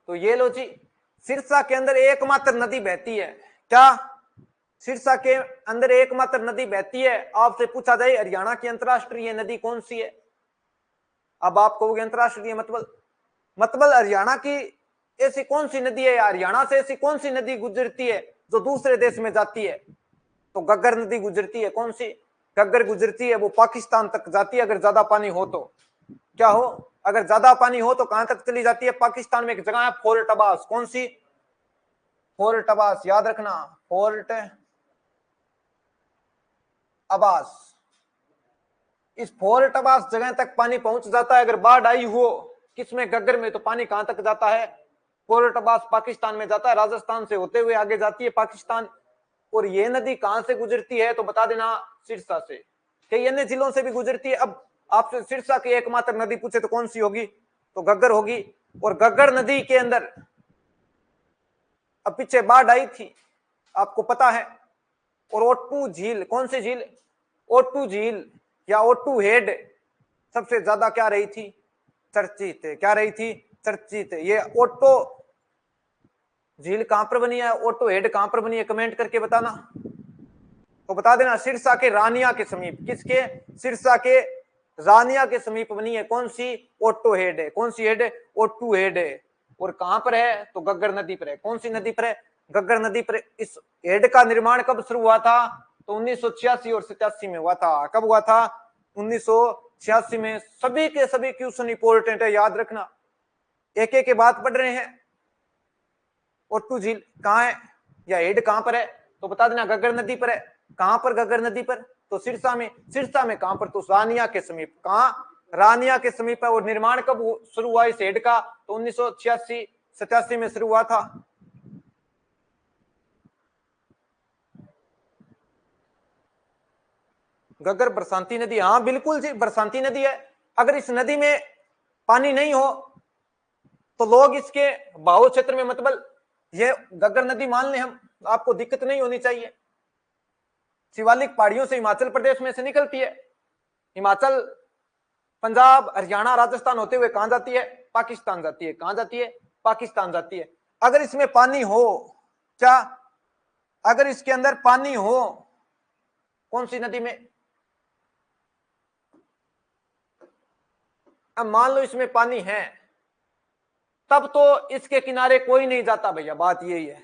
तो ये लो जी, सिरसा के अंदर एकमात्र नदी बहती है। क्या? सिरसा के अंदर एकमात्र नदी बहती है। आपसे पूछा जाए हरियाणा की अंतरराष्ट्रीय नदी कौन सी है? अब आप कहोगे अंतरराष्ट्रीय मतलब हरियाणा की ऐसी कौन सी नदी है? हरियाणा से ऐसी कौन सी नदी गुजरती है जो दूसरे देश में जाती है? तो गग्गर नदी गुजरती है। कौन सी? गग्गर गुजरती है। वो पाकिस्तान तक जाती है अगर ज्यादा पानी हो तो। क्या हो? अगर ज्यादा पानी हो तो कहां तक चली जाती है? पाकिस्तान में एक जगह है फोर्ट अब्बास। कौन सी? फोर्ट अब्बास। याद रखना, फोर्ट अब्बास। इस फोर्ट अब्बास जगह तक पानी पहुंच जाता है अगर बाढ़ आई हो। किसमें? गग्गर में। तो पानी कहां तक जाता है? फोर्ट अब्बास पाकिस्तान में जाता है, राजस्थान से होते हुए आगे जाती है पाकिस्तान। और ये नदी कहां से गुजरती है? तो बता देना सिरसा से। कई अन्य जिलों से भी गुजरती है। अब आपसे सिरसा की एकमात्र नदी पूछे तो कौन सी होगी? तो गग्गर होगी। और गग्गर नदी के अंदर अब पीछे बाढ़ आई थी, आपको पता है। और ओटू झील, कौन सी झील? ओटू झील या ओटू हेड सबसे ज्यादा क्या रही थी? चर्चित। क्या रही थी? चर्चित। ये ओटो झील कहां पर बनी है? ओटो हेड कहां पर बनी है? कमेंट करके बताना। तो बता देना सिरसा के रानिया के समीप। किसके? सिरसा के रानिया के समीप बनी है। कौन सी? ओटो हेड है। कौन सी हेड? ओटू हेड है। और कहां पर है? तो गग्गर नदी पर है। कौन सी नदी पर है? गग्गर नदी पर। इस हेड का निर्माण कब शुरू हुआ था? तो 1986 और 87 में हुआ था। कब हुआ था? 1986 में। सभी के सभी क्वेश्चन इंपोर्टेंट है, याद रखना। एक एक के बात पढ़ रहे हैं। ओट्टू झील कहाँ है या हेड कहां पर है? तो बता देना गग्गर नदी पर है। कहां पर? गग्गर नदी पर। तो सिरसा में। सिरसा में कहां पर? तो रानिया के समीप। कहां? रानिया के समीप है। और निर्माण कब शुरू हुआ इस हेड का? तो 1986-87 में शुरू हुआ था। गग्गर बरसाती नदी, हाँ बिल्कुल जी बरसाती नदी है। अगर इस नदी में पानी नहीं हो तो लोग इसके बहाव क्षेत्र में, मतलब ये गग्गर नदी मान लें हम, आपको दिक्कत नहीं होनी चाहिए। शिवालिक पहाड़ियों से हिमाचल प्रदेश में से निकलती है। हिमाचल, पंजाब, हरियाणा, राजस्थान होते हुए कहां जाती है? पाकिस्तान जाती है। कहां जाती है? पाकिस्तान जाती है। अगर इसमें पानी हो, क्या? अगर इसके अंदर पानी हो, कौन सी नदी में? अब मान लो इसमें पानी है, तब तो इसके किनारे कोई नहीं जाता भैया, बात यही है।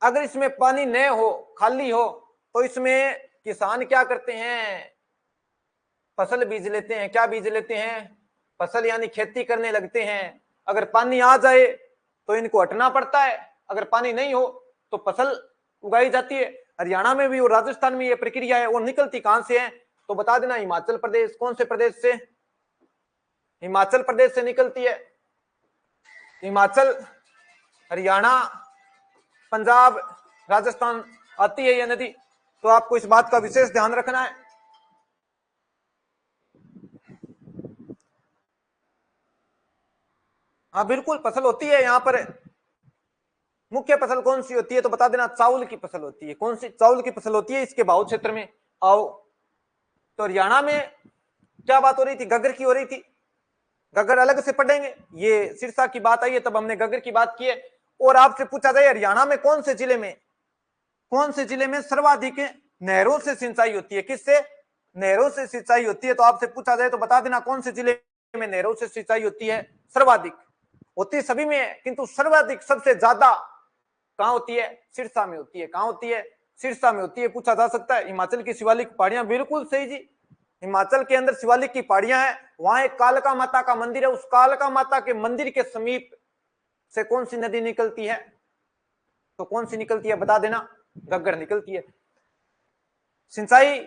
अगर इसमें पानी न हो, खाली हो, तो इसमें किसान क्या करते हैं? फसल बीज लेते हैं। क्या बीज लेते हैं? फसल, यानी खेती करने लगते हैं। अगर पानी आ जाए तो इनको हटना पड़ता है, अगर पानी नहीं हो तो फसल उगाई जाती है। हरियाणा में भी और राजस्थान में ये प्रक्रिया है। और निकलती कहां से है? तो बता देना हिमाचल प्रदेश। कौन से प्रदेश से? हिमाचल प्रदेश से निकलती है। हिमाचल, हरियाणा, पंजाब, राजस्थान आती है ये नदी, तो आपको इस बात का विशेष ध्यान रखना है। हाँ बिल्कुल फसल होती है यहाँ पर। मुख्य फसल कौन सी होती है तो बता देना, चावल की फसल होती है। कौन सी चावल की फसल होती है इसके भाव क्षेत्र में आओ। तो हरियाणा में क्या बात हो रही थी, गग्गर की हो रही थी। गग्गर अलग से पढ़ेंगे, ये सिरसा की बात आई है तब हमने गग्गर की बात की है। और आपसे पूछा जाए हरियाणा में कौन से जिले में सर्वाधिक नहरों से सिंचाई होती है, किससे नहरों से सिंचाई होती है, तो आपसे पूछा जाए तो बता देना कौन से जिले में नहरों से सिंचाई होती है। सर्वाधिक होती सभी में है, किंतु सर्वाधिक सबसे ज्यादा कहां होती है, सिरसा में होती है। कहां होती है, सिरसा में होती है। पूछा जा सकता है हिमाचल की शिवालिक पहाड़ियां, बिल्कुल सही जी, हिमाचल के अंदर शिवालिक की पहाड़ियां हैं, वहां एक कालका माता का मंदिर है। उस कालका माता के मंदिर के समीप से कौन सी नदी निकलती है, तो कौन सी निकलती है बता देना, गग्गर निकलती है। सिंचाई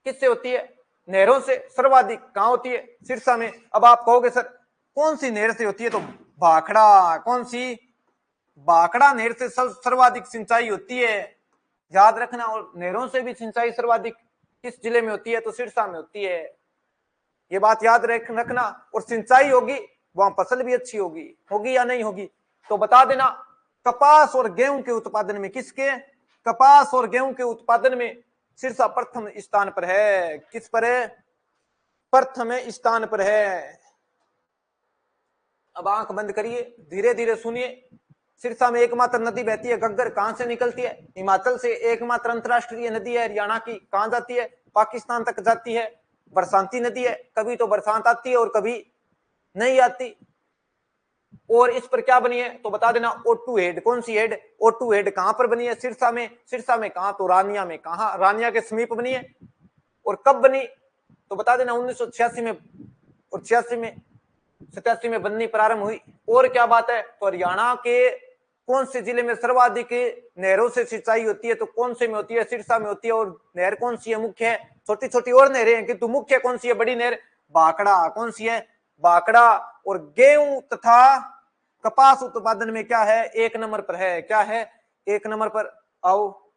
किससे होती है, नहरों से। सर्वाधिक कहां होती है, सिरसा में। अब आप कहोगे सर कौन सी नहर से होती है, तो भाखड़ा, कौन सी, भाखड़ा नहर से सर्वाधिक सिंचाई होती है, याद रखना। और नहरों से भी सिंचाई सर्वाधिक किस जिले में होती है, तो सिरसा में होती है, ये बात याद रखना। और सिंचाई होगी वहां फसल भी अच्छी होगी, होगी या नहीं होगी, तो बता देना। कपास और गेहूं के उत्पादन में, किसके, कपास और गेहूं के उत्पादन में सिरसा प्रथम स्थान पर है। किस पर है, प्रथम स्थान पर है। अब आंख बंद करिए, धीरे धीरे सुनिए। सिरसा में एकमात्र नदी बहती है गग्गर, कहां से निकलती है, हिमाचल से। एकमात्र अंतरराष्ट्रीय नदी है हरियाणा की, कहां जाती है, पाकिस्तान तक जाती है। बरसाती नदी है, कभी तो बरसात आती है और कभी नहीं आती। और इस पर क्या बनी है तो बता देना, O2 हेड। कौन सी हेड, O2 हेड। कहां पर बनी है, सिरसा में। सिरसा में कहां, तो रानिया में। कहा, रानिया के समीप बनी है। और कब बनी तो बता देना, 1986 में और 86 में, 87 में बननी प्रारंभ हुई। और क्या बात है, तो हरियाणा के कौन से जिले में सर्वाधिक नहरों से सिंचाई होती है, तो कौन से में होती है, सिरसा में होती है। और नहर कौन सी है, मुख्य है, छोटी छोटी और नहरें हैं किंतु मुख्य कौन सी है, बड़ी नहर भाखड़ा। कौन सी है, भाखड़ा। और गेहूं तथा कपास उत्पादन में क्या है, एक नंबर पर है। क्या है, एक नंबर पर। आओ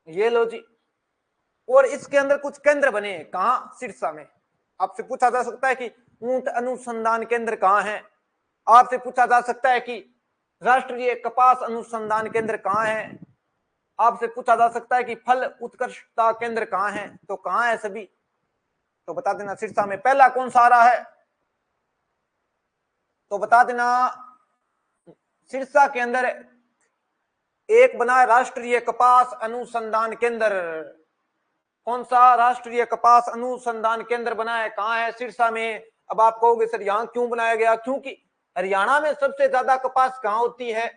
ये लो जी। और इसके अंदर कुछ केंद्र बने, कहां, सिरसा में। आपसे पूछा जा सकता है कि ऊंट अनुसंधान केंद्र कहां है, आपसे पूछा जा सकता है कि राष्ट्रीय कपास अनुसंधान केंद्र कहां है, आपसे पूछा जा सकता है कि फल उत्कृष्टता केंद्र कहां है, तो कहां है सभी, तो बता देना सिरसा में। पहला कौन सा आ रहा है, तो बता देना सिरसा के अंदर एक बना है राष्ट्रीय कपास अनुसंधान केंद्र। कौन सा, राष्ट्रीय कपास अनुसंधान केंद्र बना है, कहां है, सिरसा में। अब आप कहोगे सर यहां क्यों बनाया गया, क्योंकि हरियाणा में सबसे ज्यादा कपास कहां होती है,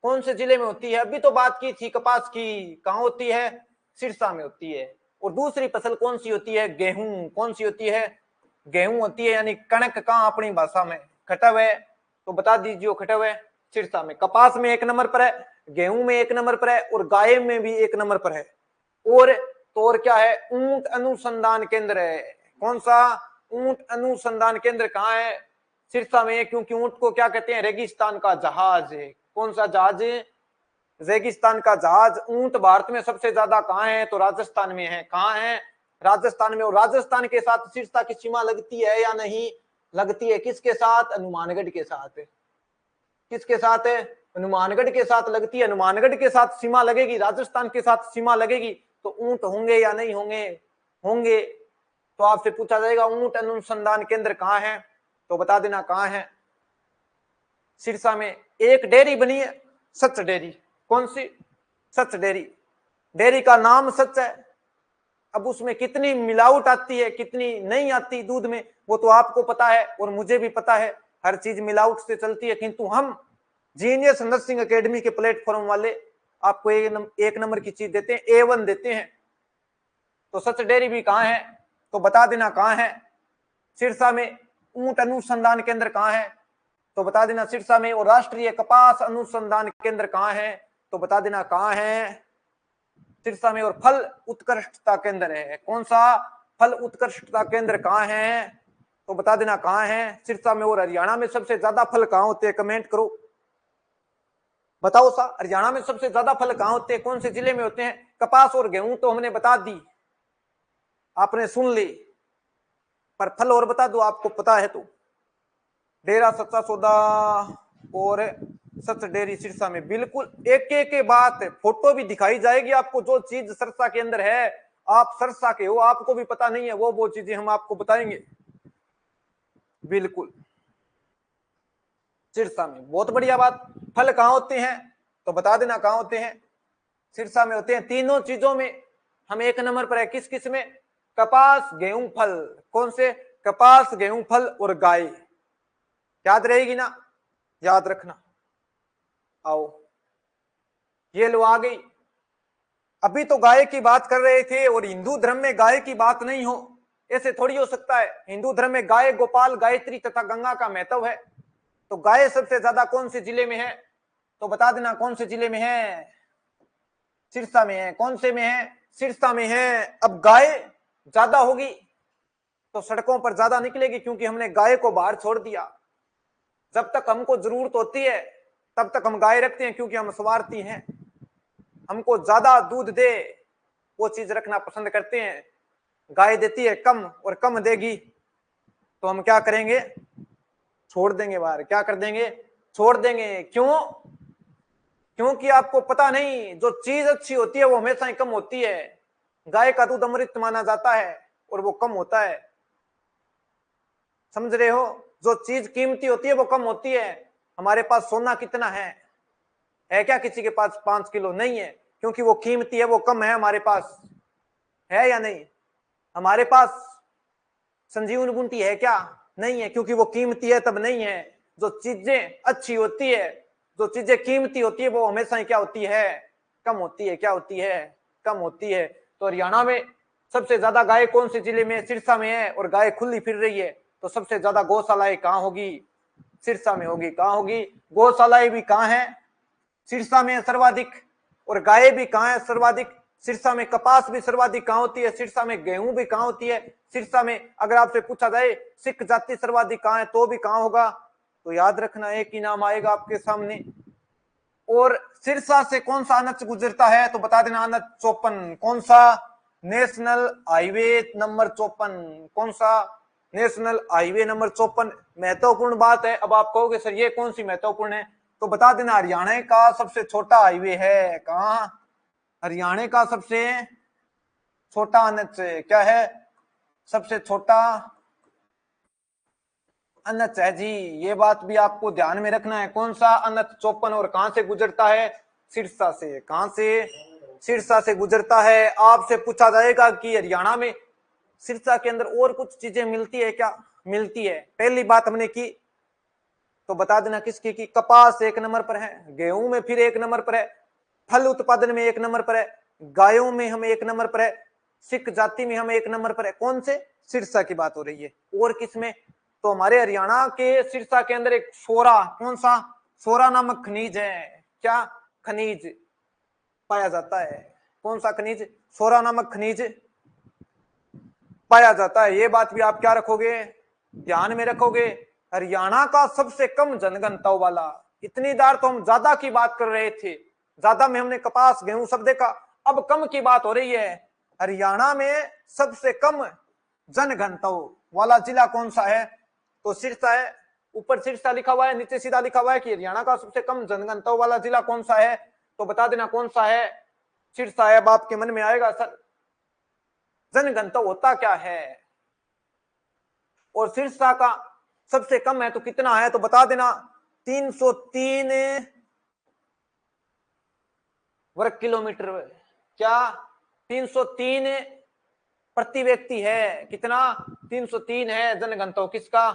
कौन से जिले में होती है, अभी तो बात की थी कपास की, कहां होती है, सिरसा में होती है। और दूसरी फसल कौन सी होती है, गेहूं। कौन सी होती है, गेहूं होती है, यानी कणक कहां अपनी भाषा में, खटव है, तो बता दीजिए खटव है, सिरसा में। कपास में एक नंबर पर है, गेहूं में एक नंबर पर है, और गाय में भी एक नंबर पर है। और तो और क्या है, ऊंट अनुसंधान केंद्र है। कौन सा, ऊंट अनुसंधान केंद्र कहां है, सिरसा में। क्योंकि ऊंट को क्या कहते हैं, रेगिस्तान का जहाज है। कौन सा जहाज, रेगिस्तान का जहाज। ऊंट भारत में सबसे ज्यादा कहां है, तो राजस्थान में है। कहां है, राजस्थान में। और राजस्थान के साथ सिरसा की सीमा लगती है या नहीं लगती है, किसके साथ, हनुमानगढ़ के साथ। किसके साथ है, हनुमानगढ़ के साथ लगती है। हनुमानगढ़ के साथ सीमा लगेगी, राजस्थान के साथ सीमा लगेगी, तो ऊंट होंगे या नहीं होंगे, होंगे। तो आपसे पूछा जाएगा ऊंट अनुसंधान केंद्र कहां है, तो बता देना कहां है, सिरसा में। एक डेयरी बनी है, सच डेयरी। कौन सी, सच डेयरी। डेयरी का नाम सच है। अब उसमें कितनी मिलावट आती है, कितनी नहीं आती दूध में, वो तो आपको पता है और मुझे भी पता है, हर चीज मिलावट से चलती है। किंतु हम जीनियस नर्सिंग एकेडमी के प्लेटफॉर्म वाले आपको एक नंबर की चीज देते हैं, A1 देते हैं। तो सच डेयरी भी कहां है, तो बता देना कहां है, सिरसा में। ऊंट अनुसंधान केंद्र कहां है, तो बता देना सिरसा में। और राष्ट्रीय कपास अनुसंधान केंद्र कहां है, तो बता देना कहां है, सिरसा में। और फल उत्कृष्टता केंद्र है, कौन सा, फल उत्कृष्टता केंद्र कहां है, तो बता देना कहाँ है सिरसा में और हरियाणा में सबसे ज्यादा फल कहाँ होते हैं, कमेंट करो। बताओ सा, हरियाणा में सबसे ज्यादा फल कहाँ होते हैं, कौन से जिले में होते हैं? कपास और गेहूं तो हमने बता दी, आपने सुन ली, पर फल और बता दो आपको पता है तो। डेरा सच्चा सौदा और सच डेयरी सिरसा में, बिल्कुल एक एक बात फोटो भी दिखाई जाएगी आपको। जो चीज सिरसा के अंदर है, आप सिरसा के हो, आपको भी पता नहीं है, वो चीजें हम आपको बताएंगे। बिल्कुल सिरसा में, बहुत बढ़िया बात। फल कहाँ होते हैं तो बता देना कहाँ होते हैं? सिरसा में होते हैं। तीनों चीजों में हम एक नंबर पर है। किस किस में? कपास गेहूं फल। कौन से? कपास गेहूं फल और गाय। याद रहेगी ना, याद रखना। आओ ये लो आ गई। अभी तो गाय की बात कर रहे थे और हिंदू धर्म में गाय की बात नहीं हो, ऐसे थोड़ी हो सकता है। हिंदू धर्म में गाय, गोपाल, गायत्री तथा गंगा का महत्व है। तो गाय सबसे ज्यादा कौन से जिले में है तो बता देना कौन से जिले में है? सिरसा में है। कौन से में है? सिरसा में है। अब गाय ज्यादा होगी तो सड़कों पर ज्यादा निकलेगी, क्योंकि हमने गाय को बाहर छोड़ दिया। जब तक हमको जरूरत होती है तब तक हम गाय रखते हैं, क्योंकि हम स्वार्थी हैं। हमको ज्यादा दूध दे वो चीज रखना पसंद करते हैं। गाय देती है कम और कम देगी तो हम क्या करेंगे? छोड़ देंगे बाहर। क्या कर देंगे? छोड़ देंगे। क्यों? क्योंकि आपको पता नहीं, जो चीज अच्छी होती है वो हमेशा ही कम होती है। गाय का दूध अमृत माना जाता है और वो कम होता है, समझ रहे हो? जो चीज कीमती होती है वो कम होती है। हमारे पास सोना कितना है क्या किसी के पास 5 किलो? नहीं है, क्योंकि वो कीमती है, वो कम है। हमारे पास है या नहीं? हमारे पास संजीवन बूटी है क्या? नहीं है, क्योंकि वो कीमती है, तब नहीं है। जो चीजें अच्छी होती है, जो चीजें कीमती होती है, वो हमेशा ही क्या होती है? कम होती है। क्या होती है? कम होती है। तो हरियाणा में सबसे ज्यादा गाय कौन से जिले में? सिरसा में है। और गाय खुली फिर रही है, तो सबसे ज्यादा गौशालाएं कहाँ होगी? सिरसा में होगी। कहाँ होगी? गौशालाएं भी कहाँ है? सिरसा में सर्वाधिक। और गाय भी कहाँ है? सर्वाधिक। सिरसा में। कपास भी सर्वाधिक कहाँ होती है? सिरसा में। गेहूं भी कहाँ होती है? सिरसा में। अगर आपसे पूछा जाए सिख जाति सर्वाधिक कहाँ है, तो भी कहाँ होगा? तो याद रखना, एक ही नाम आएगा आपके सामने। और सिरसा से कौन सा अनच गुजरता है तो बता देना अनच 54। कौन सा? National highway number 54। कौन सा? National highway number 54। महत्वपूर्ण बात है। अब आप कहोगे सर ये कौन सी महत्वपूर्ण है, तो बता देना हरियाणा का सबसे छोटा हाईवे है। कहाँ? हरियाणा का सबसे छोटा अनच क्या है? सबसे छोटा अनच है जी। ये बात भी आपको ध्यान में रखना है। कौन सा? अनच 54। और कहां से गुजरता है? सिरसा से। कहां से? सिरसा से गुजरता है। आपसे पूछा जाएगा कि हरियाणा में सिरसा के अंदर और कुछ चीजें मिलती है क्या? मिलती है। पहली बात हमने की तो बता देना किसकी की? कपास एक नंबर पर है, गेहूं में फिर एक नंबर पर है, फल उत्पादन में एक नंबर पर है, गायों में हम एक नंबर पर है, सिख जाति में हम एक नंबर पर है। कौन से? सिरसा की बात हो रही है। और किसमें? तो हमारे हरियाणा के सिरसा के अंदर एक सोरा, कौन सा? सोरा नामक खनिज है। क्या खनिज पाया जाता है? कौन सा खनिज? सोरा नामक खनिज पाया जाता है। ये बात भी आप क्या रखोगे? ध्यान में रखोगे। हरियाणा का सबसे कम जनघनत्व वाला, इतनी बार तो हम ज्यादा की बात कर रहे थे, ज्यादा में हमने कपास गेहूं सब देखा, अब कम की बात हो रही है। हरियाणा में सबसे कम जनघनत्व वाला जिला कौन सा है? तो सिरसा है। ऊपर सिरसा लिखा हुआ है, नीचे सीधा लिखा हुआ है कि हरियाणा का सबसे कम जनघनत्व वाला जिला कौन सा है, तो बता देना कौन सा है? सिरसा है। अब आपके मन में आएगा सर जनघनत्व होता क्या है, और सिरसा का सबसे कम है तो कितना है, तो बता देना 303 वर्ग किलोमीटर। क्या? 303 प्रति व्यक्ति है। कितना? 303 है जनघनत्व। किसका?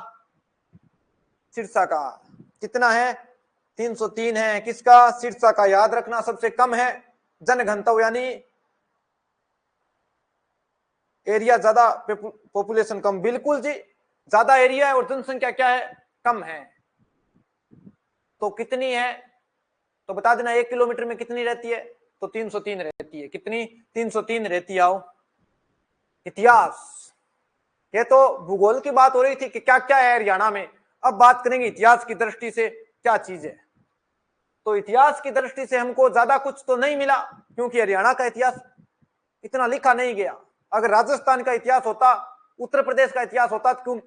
सिरसा का। कितना है? 303 है। किसका? सिरसा का। याद रखना सबसे कम है जनघनत्व, यानी एरिया ज्यादा, पॉपुलेशन कम। बिल्कुल जी, ज्यादा एरिया है और जनसंख्या क्या है? कम है। तो कितनी है तो बता देना 1 किलोमीटर में कितनी रहती है, तो 303 रहती है। कितनी? 303 रहती है। आओ इतिहास, ये तो भूगोल की बात हो रही थी कि क्या क्या है हरियाणा में। अब बात करेंगे इतिहास की दृष्टि से क्या चीज है। तो इतिहास की दृष्टि से हमको ज्यादा कुछ तो नहीं मिला, क्योंकि हरियाणा का इतिहास इतना लिखा नहीं गया। अगर राजस्थान का इतिहास होता, उत्तर प्रदेश का इतिहास होता, तो क्यों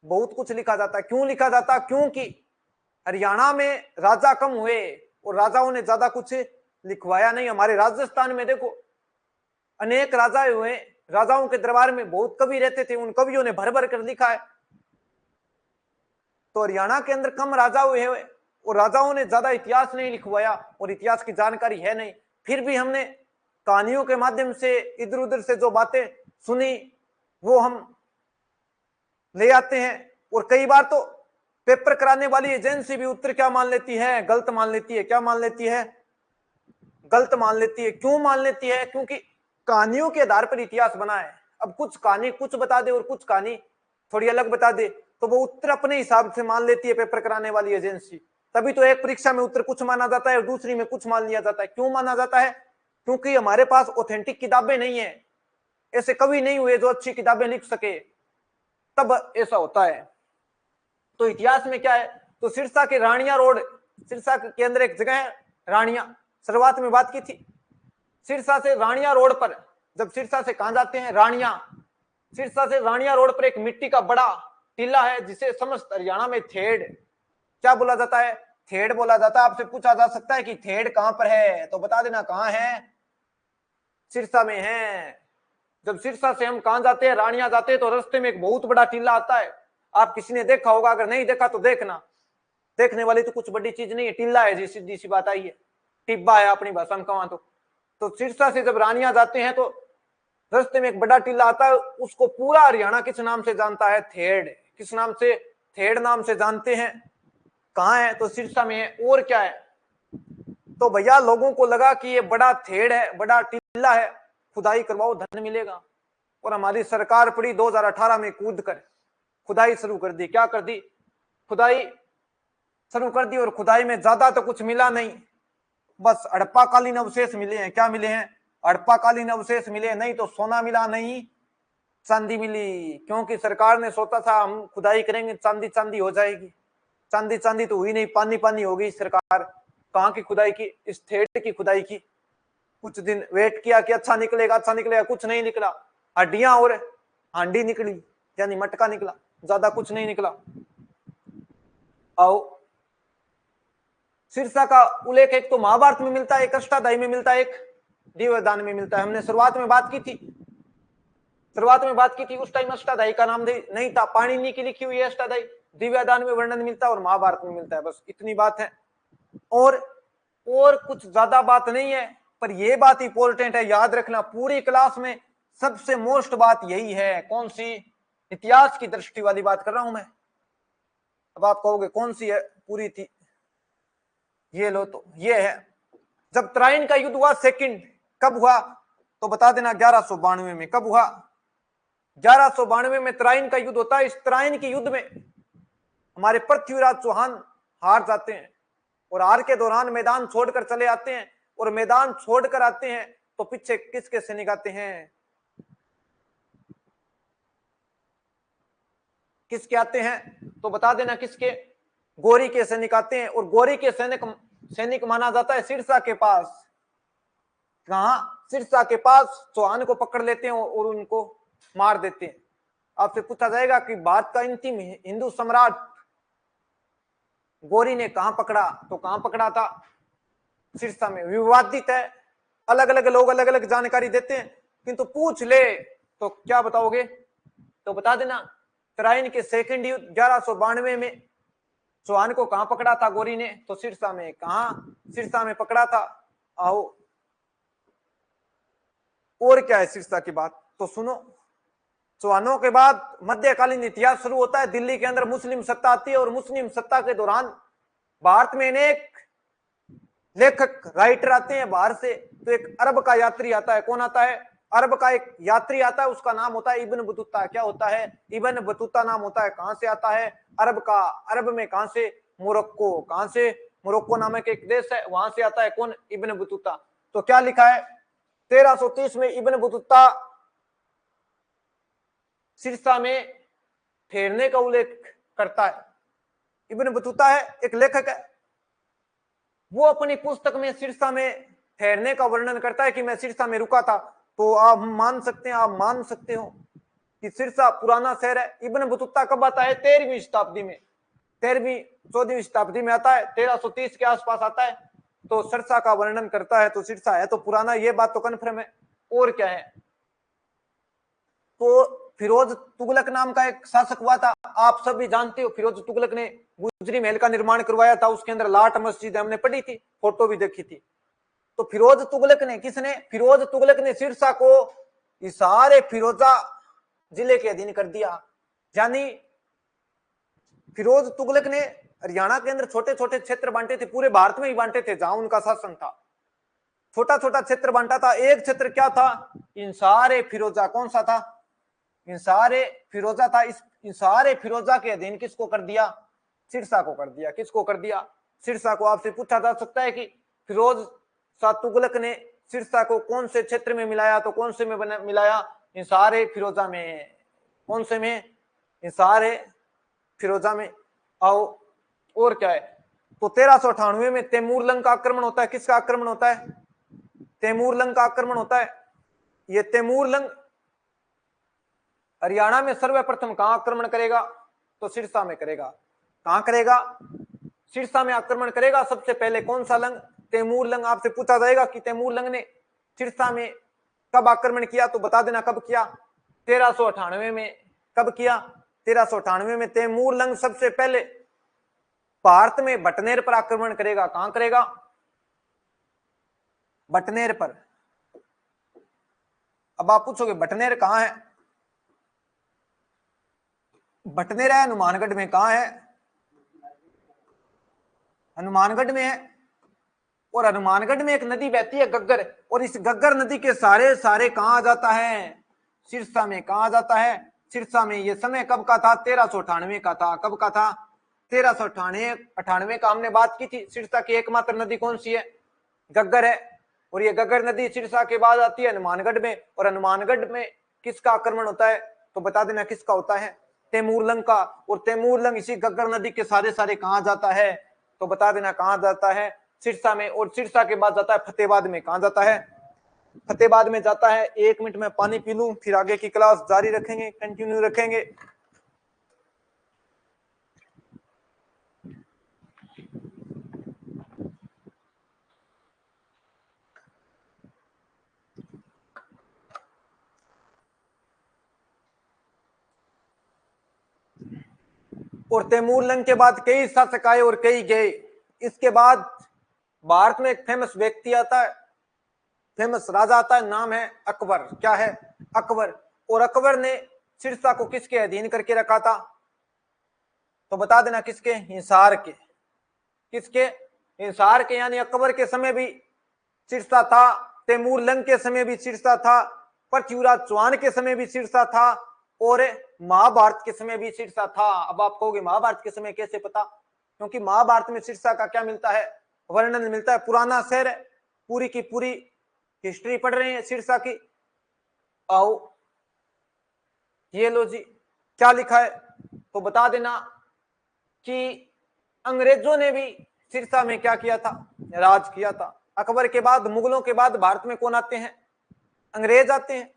बहुत कुछ लिखा जाता। क्यों लिखा जाता? क्योंकि हरियाणा में राजा कम हुए और राजाओं ने ज्यादा कुछ लिखवाया नहीं। हमारे राजस्थान में देखो अनेक राजा हुए, राजाओं के दरबार में बहुत कवि रहते थे, उन कवियों ने भर भर कर लिखा है। तो हरियाणा के अंदर कम राजा हुए और राजाओं ने ज्यादा इतिहास नहीं लिखवाया और इतिहास की जानकारी है नहीं। फिर भी हमने कहानियों के माध्यम से इधर उधर से जो बातें सुनी वो हम ले आते हैं। और कई बार तो पेपर कराने वाली एजेंसी भी उत्तर क्या मान लेती है? गलत मान लेती है। क्या मान लेती है? गलत मान लेती है। क्यों मान लेती है? क्योंकि कहानियों के आधार पर इतिहास बना है। अब कुछ कहानी कुछ बता दे और कुछ कहानी थोड़ी अलग बता दे तो वो उत्तर अपने हिसाब से मान लेती है पेपर कराने वाली एजेंसी। तभी तो एक परीक्षा में उत्तर कुछ माना जाता है और दूसरी में कुछ मान लिया जाता है। क्यों माना जाता है? क्योंकि हमारे पास ऑथेंटिक किताबें नहीं है, ऐसे कवि नहीं हुए जो अच्छी किताबें लिख सके, तब ऐसा होता है। तो इतिहास में क्या है? तो सिरसा के रानिया रोड, सिरसा के अंदर एक जगह है रानिया, शुरुआत में बात की थी। सिरसा से रानिया रोड पर, जब सिरसा से कहां जाते हैं? रानिया। सिरसा से रानिया रोड पर एक मिट्टी का बड़ा टीला है जिसे समस्त हरियाणा में थेड़, क्या बोला जाता है? थेड़ बोला जाता है। आपसे पूछा जा सकता है कि थेड़ कहां पर है, तो बता देना कहां है। सिरसा में है। जब सिरसा से हम कहां जाते हैं? रानिया जाते हैं, तो रास्ते में एक बहुत बड़ा टीला आता है। आप किसी ने देखा होगा, अगर नहीं देखा तो देखना, देखने वाली तो कुछ बड़ी चीज नहीं है, टीला है जी, सीधी सी बात आई है, टिब्बा है अपनी भाषा में कहा तो सिरसा से जब रानिया जाते हैं तो रास्ते में एक बड़ा टीला आता है, उसको पूरा हरियाणा किस नाम से जानता है? थेड़। किस नाम से? थेड़ नाम से जानते हैं। कहाँ है? तो सिरसा में है। और क्या है? तो भैया लोगों को लगा कि ये बड़ा थेड़ है, बड़ा टीला है, खुदाई करवाओ धन मिलेगा। और हमारी सरकार पड़ी 2018 में कूद कर खुदाई शुरू कर दी। क्या कर दी? खुदाई शुरू कर दी। और खुदाई में ज्यादा तो कुछ मिला नहीं, बस हड़प्पाकालीन अवशेष मिले हैं। क्या मिले हैं? हड़प्पाकालीन अवशेष मिले। नहीं तो सोना मिला, नहीं चांदी मिली, क्योंकि सरकार ने सोचा था हम खुदाई करेंगे चांदी चांदी हो जाएगी। चांदी चांदी तो हुई नहीं, पानी पानी हो गई। सरकार कहाँ की खुदाई की? इस थेड़ की खुदाई की। कुछ दिन वेट किया कि अच्छा निकलेगा, अच्छा निकलेगा, कुछ नहीं निकला। हड्डियां और हांडी निकली, यानी मटका निकला, ज्यादा कुछ नहीं निकला। आओ, सिरसा का उल्लेख एक तो महाभारत में मिलता है, एक अष्टाध्यायी में मिलता है, एक दिव्यदान में मिलता है। हमने शुरुआत में बात की थी, उस टाइम अष्टाध्यायी का नाम नहीं था, पाणिनि की लिखी हुई है अष्टाध्यायी, दिव्यदान में वर्णन मिलता है और महाभारत में मिलता है। बस इतनी बात है, और कुछ ज्यादा बात नहीं है। पर यह बात इंपॉर्टेंट है, याद रखना पूरी क्लास में सबसे मोस्ट बात यही है। कौन सी? इतिहास की दृष्टि वाली बात कर रहा हूं मैं। अब आप कहोगे कौन सी है? पूरी थी, ये लो, तो ये है। जब तराइन का युद्ध हुआ सेकंड, कब हुआ? तो बता देना 1192 में। कब हुआ? 1192 में तराइन का युद्ध होता है। इस तराइन के युद्ध में हमारे पृथ्वीराज चौहान हार जाते हैं और हार के दौरान मैदान छोड़कर चले आते हैं। और मैदान छोड़कर आते हैं तो पीछे किसके सैनिक आते हैं? किसके आते हैं? तो बता देना किसके? गोरी के सैनिक आते हैं। और गोरी के सैनिक माना जाता है सिरसा के पास। कहां? सिरसा के पास चौहान को पकड़ लेते हैं और उनको मार देते हैं। आपसे पूछा जाएगा कि भारत का अंतिम हिंदू सम्राट गोरी ने कहां पकड़ा? तो कहां पकड़ा था? सिरसा में। विवादित है, अलग अलग लोग अलग अलग जानकारी देते हैं, किंतु पूछ ले तो क्या बताओगे? तो बता देना तराइन के सेकंड युद्ध 1192 में चौहान को कहां पकड़ा था गोरी ने? तो सिरसा में। कहां? सिरसा में पकड़ा था। आओ, और क्या है सिरसा की बात तो सुनो। चौहानों के बाद मध्यकालीन इतिहास शुरू होता है। दिल्ली के अंदर मुस्लिम सत्ता आती है और मुस्लिम सत्ता के दौरान भारत में अनेक लेखक राइटर आते हैं बाहर से। तो एक अरब का यात्री आता है। कौन आता है? अरब का एक यात्री आता है, उसका नाम होता है इब्न बतूता। क्या होता है? इब्न बतूता नाम होता है। कहां से आता है? अरब का। अरब में कहां से? मोरक्को। कहां से? मोरक्को नामक एक देश है, वहां से आता है। कौन? Ibn Battuta. तो क्या लिखा है? 1330 में इब्न बतूता सिरसा में ठहरने का उल्लेख करता है। इब्न बतूता है, एक लेखक है, वो अपनी पुस्तक में सिरसा में ठहरने का वर्णन करता है कि मैं सिरसा में रुका था। तो आप मान सकते हैं, आप मान सकते हो कि सिरसा पुराना शहर है। इब्न बतूता कब आता है? 13वीं शताब्दी में, 13वीं 14वीं शताब्दी में आता है, 1330 के आसपास आता है। तो सिरसा का वर्णन करता है, तो सिरसा है तो पुराना, ये बात तो कन्फर्म है। और क्या है? तो फिरोज तुगलक नाम का एक शासक हुआ था, आप सभी जानते हो। फिरोज तुगलक ने गुजरी महल का निर्माण करवाया था, उसके अंदर लाट मस्जिद हमने पढ़ी थी, फोटो भी देखी थी। तो फिरोज तुगलक ने, किसने? फिरोज तुगलक ने सिरसा को सारे फिरोजा जिले के अधीन कर दिया। यानी फिरोज तुगलक ने हरियाणा के अंदर छोटे छोटे क्षेत्र बांटे थे, पूरे भारत में ही बांटे थे जहां उनका शासन था। छोटा छोटा क्षेत्र बांटा था। एक क्षेत्र क्या था? इन सारे फिरोजा। कौन सा था? इन सारे फिरोजा था। इन सारे फिरोजा के अधीन किसको कर दिया? सिरसा को कर दिया। किसको कर दिया? सिरसा को। आपसे पूछा जा सकता है कि फिरोज शाह तुगलक ने सिरसा को कौन से क्षेत्र में मिलाया? तो कौन से में मिलाया? इन सारे फिरोजा में। कौन से में? इन सारे फिरोजा में। आओ, और क्या है? तो 1398 में तैमूर लंग का आक्रमण होता है। किसका आक्रमण होता है? तैमूर लंग का आक्रमण होता है। ये तैमूर लंग हरियाणा में सर्वप्रथम कहां आक्रमण करेगा? तो सिरसा में करेगा। कहां करेगा? सिरसा में आक्रमण करेगा सबसे पहले। कौन सा लंग? तैमूर लंग। आपसे पूछा जाएगा कि तैमूर लंग ने सिरसा में कब आक्रमण किया? तो बता देना कब किया? 1398 में। कब किया? 1398 में तैमूर लंग सबसे पहले भारत में बटनेर पर आक्रमण करेगा। कहां करेगा? बटनेर पर। अब आप पूछोगे बटनेर कहां है? बटनेर है हनुमानगढ़ में। कहां है? हनुमानगढ़ में है। और हनुमानगढ़ में एक नदी बहती है गग्गर, और इस गग्गर नदी के सारे सारे कहां आ जाता है? सिरसा में। कहां आ जाता है? सिरसा में। ये समय कब का था? 1398 का था। कब का था? 1398 का। हमने बात की थी सिरसा की एकमात्र नदी कौन सी है? गग्गर है। और ये गग्गर नदी सिरसा के बाद आती है हनुमानगढ़ में। और हनुमानगढ़ में किसका आक्रमण होता है? तो बता देना किसका होता है? तैमूर लंग का। और तैमूर लंग इसी गग्गर नदी के सारे सारे कहां जाता है? तो बता देना कहां जाता है? सिरसा में। और सिरसा के बाद जाता है फतेहाबाद में। कहां जाता है? फतेहाबाद में जाता है। 1 मिनट में पानी पी लूं, फिर आगे की क्लास जारी रखेंगे, कंटिन्यू रखेंगे। और तैमूर लंग के बाद कई शासक आए और कई गए। इसके बाद भारत में एक फेमस व्यक्ति आता है, फेमस राजा आता है, नाम है अकबर। क्या है? अकबर। और अकबर ने सिरसा को किसके अधीन करके रखा था? तो बता देना किसके? हिसार के। किसके? हिसार के। यानी अकबर के समय भी सिरसा था, तैमूर लंग के समय भी सिरसा था, पृथ्वीराज चौहान के समय भी सिरसा था, और महाभारत के समय भी सिरसा था। अब आप कहोगे महाभारत के समय कैसे पता? क्योंकि महाभारत में सिरसा का क्या मिलता है? वर्णन मिलता है। पुराना शहर है, पूरी की पूरी हिस्ट्री पढ़ रहे हैं सिरसा की। आओ, ये लो जी, क्या लिखा है? तो बता देना कि अंग्रेजों ने भी सिरसा में क्या किया था? राज किया था। अकबर के बाद, मुगलों के बाद भारत में कौन आते हैं? अंग्रेज आते हैं।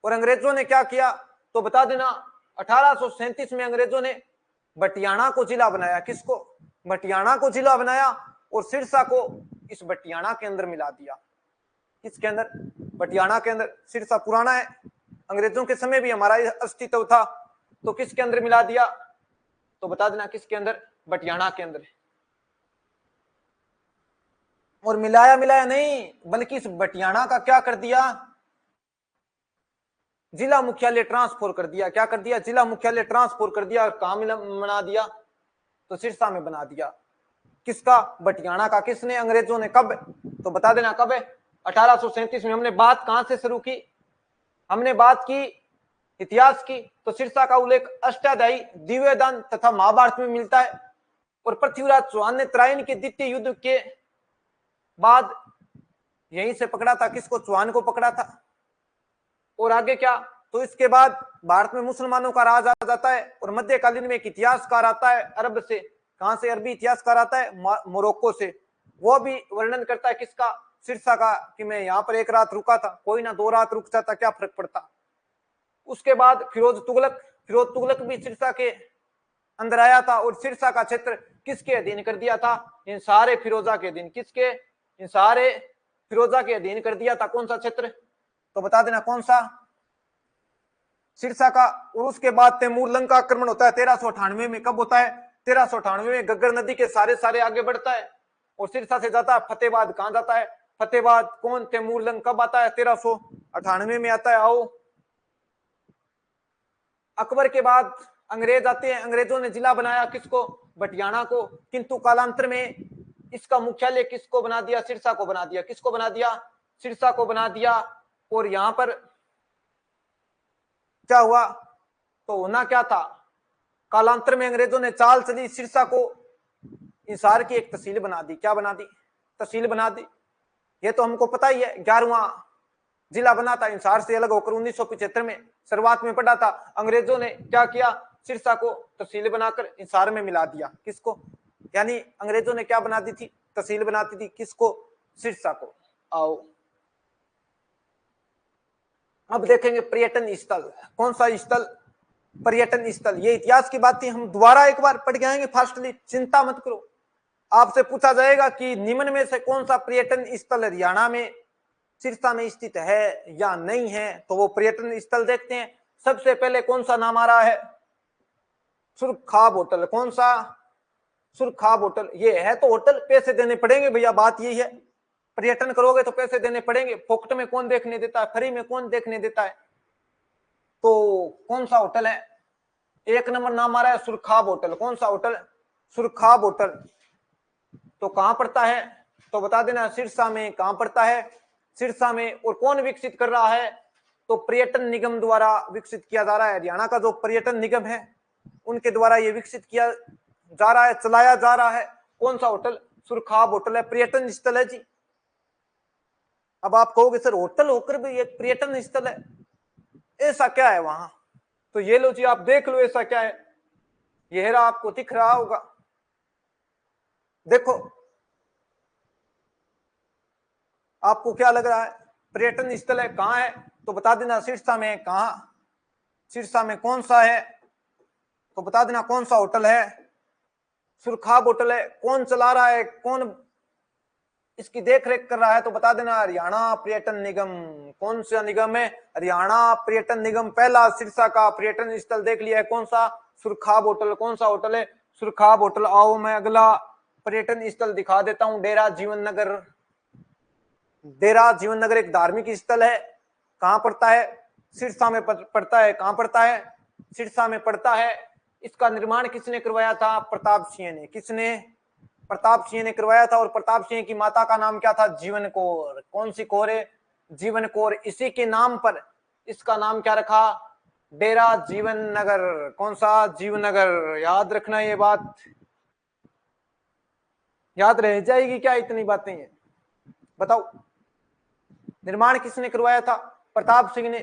और अंग्रेजों ने क्या किया? तो बता देना 1837 में अंग्रेजों ने बटियाना को जिला बनाया। किसको? बटियाना को जिला बनाया, और सिरसा को इस बटियाना के अंदर मिला दिया। किसके अंदर? बटियाना के अंदर। सिरसा पुराना है, अंग्रेजों के समय भी हमारा अस्तित्व था, तो किसके अंदर मिला दिया? तो बता देना किसके अंदर? बटियाना के अंदर। और मिलाया मिलाया नहीं, बल्कि इस बटियाना का क्या कर दिया? जिला मुख्यालय ट्रांसफर कर दिया। क्या कर दिया? जिला मुख्यालय ट्रांसफर कर दिया। कहां बना दिया? तो सिरसा में बना दिया। किसका? बटियाना का। किसने? अंग्रेजों ने। कब? तो बता देना कब है? 1837 में। हमने बात कहां से शुरू की? हमने बात की इतिहास की। तो सिरसा का उल्लेख अष्टाध्यायी, दिव्यदान तथा महाभारत में मिलता है। और पृथ्वीराज चौहान ने त्रायन के द्वितीय युद्ध के बाद यहीं से पकड़ा था। किसको? चौहान को पकड़ा था। और आगे क्या? तो इसके बाद भारत में मुसलमानों का राज आ जाता है और मध्यकालीन में एक इतिहासकार आता है अरब से। कहां से? अरबी इतिहासकार आता है, मोरक्को से। वो भी वर्णन करता है किसका? सिरसा का, कि मैं यहाँ पर 1 रात रुका था, कोई ना 2 रात रुक जाता, क्या फर्क पड़ता। उसके बाद फिरोज तुगलक भी सिरसा के अंदर आया था और सिरसा का क्षेत्र किसके अधीन कर दिया था? इन सारे फिरोजा के अधीन। किसके? इन सारे फिरोजा के अधीन कर दिया था। कौन सा क्षेत्र? तो बता देना कौन सा? सिरसा का। और उसके बाद तैमूर लंका आक्रमण होता है 1398 में। कब होता है? 1398 में। गग्गर नदी के सारे आगे बढ़ता है और सिरसा से जाता है फतेहाबाद। कहां जाता है? फतेहाबाद। कौन? तैमूर लंग। कब आता है? 1398 में आता है। आओ, अकबर के बाद अंग्रेज आते हैं। अंग्रेजों ने जिला बनाया किसको? बटियाना को। किंतु कालांतर में इसका मुख्यालय किसको बना दिया? सिरसा को बना दिया। किसको बना दिया? सिरसा को बना दिया। और यहां पर क्या हुआ? तो होना क्या था? कालांतर में अंग्रेजों ने चाल चली, सिरसा को इंसार की एक तहसील बना दी। क्या बना दी? तहसील बना दी। ये तो हमको पता ही है। 11वां जिला बना था इंसार से अलग होकर 1975 में। शुरुआत में पढ़ा था। अंग्रेजों ने क्या किया? सिरसा को तहसील बनाकर इंसार में मिला दिया। किसको? यानी अंग्रेजों ने क्या बना दी थी? तहसील बनाती थी। किसको? सिरसा को। आओ, अब देखेंगे पर्यटन स्थल। कौन सा स्थल? पर्यटन स्थल। ये इतिहास की बातें हम दोबारा एक बार पढ़ के आएंगे फास्टली, चिंता मत करो। आपसे पूछा जाएगा कि निम्न में से कौन सा पर्यटन स्थल हरियाणा में सिरसा में स्थित है या नहीं है, तो वो पर्यटन स्थल देखते हैं। सबसे पहले कौन सा नाम आ रहा है? सुरखाब होटल। कौन सा? सुरखाब होटल। ये है तो होटल, पैसे देने पड़ेंगे भैया, बात यही है। पर्यटन करोगे तो पैसे देने पड़ेंगे। फोकट में कौन देखने देता है? फ्री में कौन देखने देता है? तो कौन सा होटल है? 1 नंबर नाम आ रहा है सुरखाब होटल। कौन सा होटल? सुरखाब होटल। तो कहां पड़ता है? तो बता देना सिरसा में। कहां पड़ता है? सिरसा में। और कौन विकसित कर रहा है? तो पर्यटन निगम द्वारा विकसित किया जा रहा है। हरियाणा का जो पर्यटन निगम है उनके द्वारा ये विकसित किया जा रहा है, चलाया जा रहा है। कौन सा होटल? सुरखाब होटल है, पर्यटन स्थल है जी। अब आप कहोगे सर होटल होकर भी एक पर्यटन स्थल है, ऐसा क्या है वहां? तो ये लो जी, आप देख लो ऐसा क्या है। यह रहा, आपको दिख रहा होगा। देखो, आपको क्या लग रहा है? पर्यटन स्थल है। कहां है? तो बता देना सिरसा में। कहां? सिरसा में। कौन सा है? तो बता देना कौन सा होटल है? सुरखाब होटल है। कौन चला रहा है? कौन इसकी देख रेख कर रहा है? तो बता देना हरियाणा पर्यटन निगम। कौन सा निगम है? हरियाणा पर्यटन निगम। पहला सिरसा का पर्यटन स्थल देख लिया है। कौन सा? सुरखाब होटल। कौन सा होटल है? सुरखाब होटल। आओ, मैं अगला पर्यटन स्थल दिखा देता हूं, डेरा जीवन नगर। डेरा जीवन नगर एक धार्मिक स्थल है। कहां पड़ता है? सिरसा में पड़ता है। कहां पड़ता है? सिरसा में पड़ता है। इसका निर्माण किसने करवाया था? प्रताप सिंह ने। किसने? प्रताप सिंह ने करवाया था। और प्रताप सिंह की माता का नाम क्या था? जीवन कौर। कौन सी कौर है? जीवन कौर। इसी के नाम पर इसका नाम क्या रखा? डेरा जीवन नगर। कौन सा? जीवन नगर। याद रखना, ये बात याद रह जाएगी क्या? इतनी बातें हैं, बताओ। निर्माण किसने करवाया था? प्रताप सिंह ने।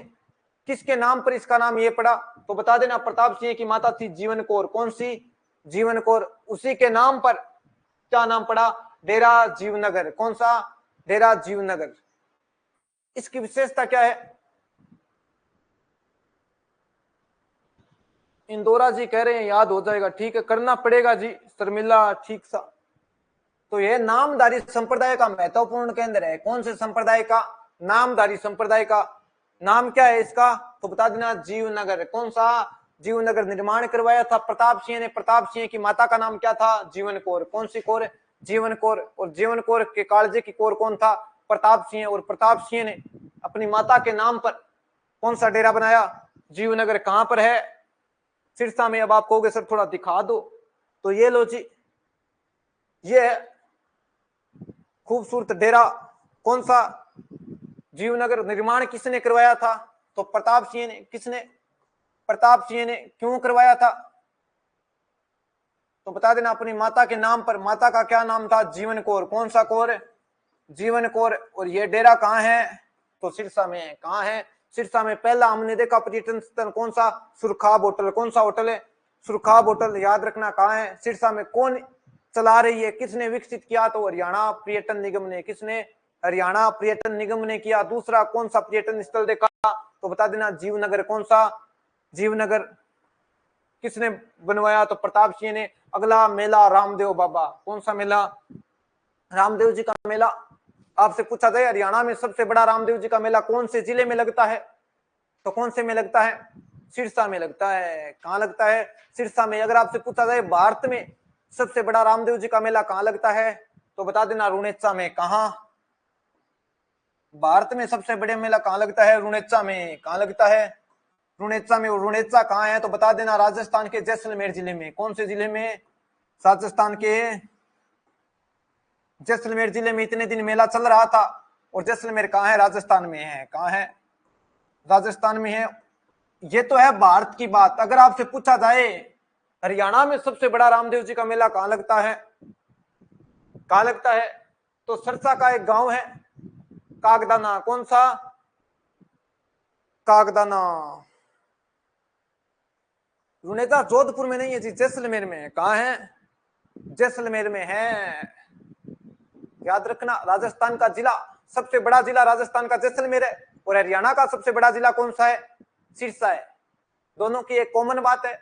किसके नाम पर इसका नाम ये पड़ा? तो बता देना प्रताप सिंह की माता थी जीवन कौर। कौन सी? जीवन कौर। उसी के नाम पर क्या नाम पड़ा? डेरा जीवनगर। कौन सा? डेरा जीवनगर। इसकी विशेषता क्या है? इंदौरा जी कह रहे हैं याद हो जाएगा। ठीक है, करना पड़ेगा जी शर्मिला, ठीक सा। तो यह नामधारी संप्रदाय का महत्वपूर्ण केंद्र है। कौन से संप्रदाय का? नामधारी संप्रदाय का। नाम क्या है इसका? तो बता देना जीवनगर। कौन सा? जीवनगर। निर्माण करवाया था प्रताप सिंह ने। प्रताप सिंह की माता का नाम क्या था? जीवन कौर। कौन सी कौर? जीवन कौर। और जीवन कौर के कालजे की कौर कौन था? प्रताप सिंह। और प्रताप सिंह ने अपनी माता के नाम पर कौन सा डेरा बनाया? जीवनगर। कहां पर है? सिरसा में। अब आप कहोगे सर थोड़ा दिखा दो, तो ये लो जी, ये खूबसूरत डेरा। कौन सा? जीवनगर। निर्माण किसने करवाया था? तो प्रताप सिंह ने। किसने? प्रताप सिंह ने। क्यों करवाया था? तो बता देना अपनी माता के नाम पर। माता का क्या नाम था? जीवन कौर। कौन सा कौर? जीवन कौर। और ये डेरा कहां है? तो सिरसा में है। कहां है? सिरसा में पहला हमने देखा पर्यटन स्थल कौन सा, सुरखाब होटल। कौन सा होटल है? सुरखाब होटल। याद रखना कहाँ है? सिरसा में। कौन चला रही है, किसने विकसित किया? तो हरियाणा पर्यटन निगम ने। किसने? हरियाणा पर्यटन निगम ने किया। दूसरा कौन सा पर्यटन स्थल देखा? तो बता देना जीवनगर। कौन सा? जीवनगर। किसने बनवाया? तो प्रताप सिंह ने। अगला मेला रामदेव बाबा। कौन सा मेला? रामदेव जी का मेला। आपसे पूछा जाए हरियाणा में सबसे बड़ा रामदेव जी का मेला कौन से जिले में लगता है? तो कौन से में लगता है? सिरसा में लगता है। कहाँ लगता है? सिरसा में। अगर आपसे पूछा जाए भारत में सबसे बड़ा रामदेव जी का मेला कहाँ लगता है? तो बता देना रुणेचा में। कहाँ? भारत में सबसे बड़े मेला कहाँ लगता है? रुणेचा में। कहाँ लगता है? रुणेचा में। और रुणेचा कहाँ है? तो बता देना राजस्थान के जैसलमेर जिले में। कौन से जिले में? राजस्थान के जैसलमेर जिले में इतने दिन मेला चल रहा था। और जैसलमेर कहाँ है? राजस्थान में है। कहाँ है? राजस्थान में है। ये तो है भारत की बात। अगर आपसे पूछा जाए हरियाणा में सबसे बड़ा रामदेव जी का मेला कहाँ लगता है? कहाँ लगता है? तो सरसा का एक गांव है कागदाना। कौन सा? कागदाना। रुनेजा जोधपुर में नहीं है जी, जैसलमेर में है। कहाँ है? जैसलमेर में है। याद रखना राजस्थान का जिला, सबसे बड़ा जिला राजस्थान का जैसलमेर है। और हरियाणा का सबसे बड़ा जिला कौन सा है? सिरसा है। दोनों की एक कॉमन बात है।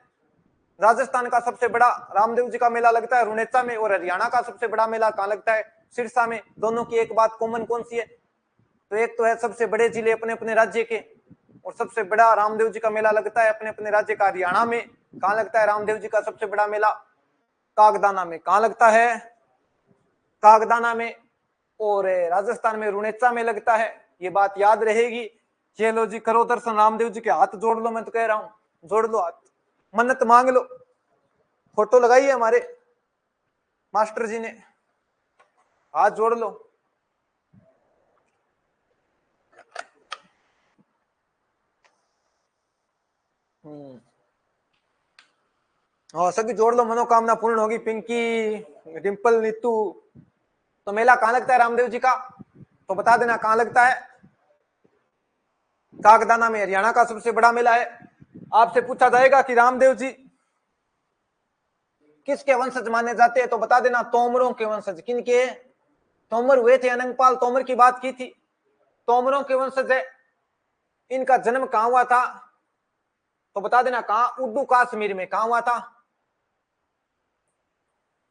राजस्थान का सबसे बड़ा रामदेव जी का मेला लगता है रुनेचा में, और हरियाणा का सबसे बड़ा मेला कहाँ लगता है? सिरसा में। दोनों की एक बात कॉमन कौन सी है? तो एक तो है सबसे बड़े जिले अपने अपने राज्य के, और सबसे बड़ा रामदेव जी का मेला लगता है अपने अपने राज्य का हरियाणा में। कहाँ लगता है रामदेव जी का सबसे बड़ा मेला? कागदाना में। कहाँ लगता है? कागदाना में। और राजस्थान में रुणेचा में लगता है। ये बात याद रहेगी। चलो जी, करो दर्शन रामदेव जी के। हाथ जोड़ लो, मैं तो कह रहा हूं, जोड़ लो हाथ, मन्नत मांग लो। फोटो लगाई है हमारे मास्टर जी ने, हाथ जोड़ लो। हाँ सभी जोड़ लो, मनोकामना पूर्ण होगी। पिंकी, डिंपल, नीतू। तो मेला कहाँ लगता है रामदेव जी का? तो बता देना कहाँ लगता है? कागदाना में। हरियाणा का सबसे बड़ा मेला है। आपसे पूछा जाएगा कि रामदेव जी किसके वंशज माने जाते हैं? तो बता देना तोमरों के वंशज। किनके? तोमर हुए थे, अनंगपाल तोमर की बात की थी। तोमरों के वंशज है। इनका जन्म कहाँ हुआ था? तो बता देना कहाँ? उर्दू कश्मीर में। कहाँ हुआ था?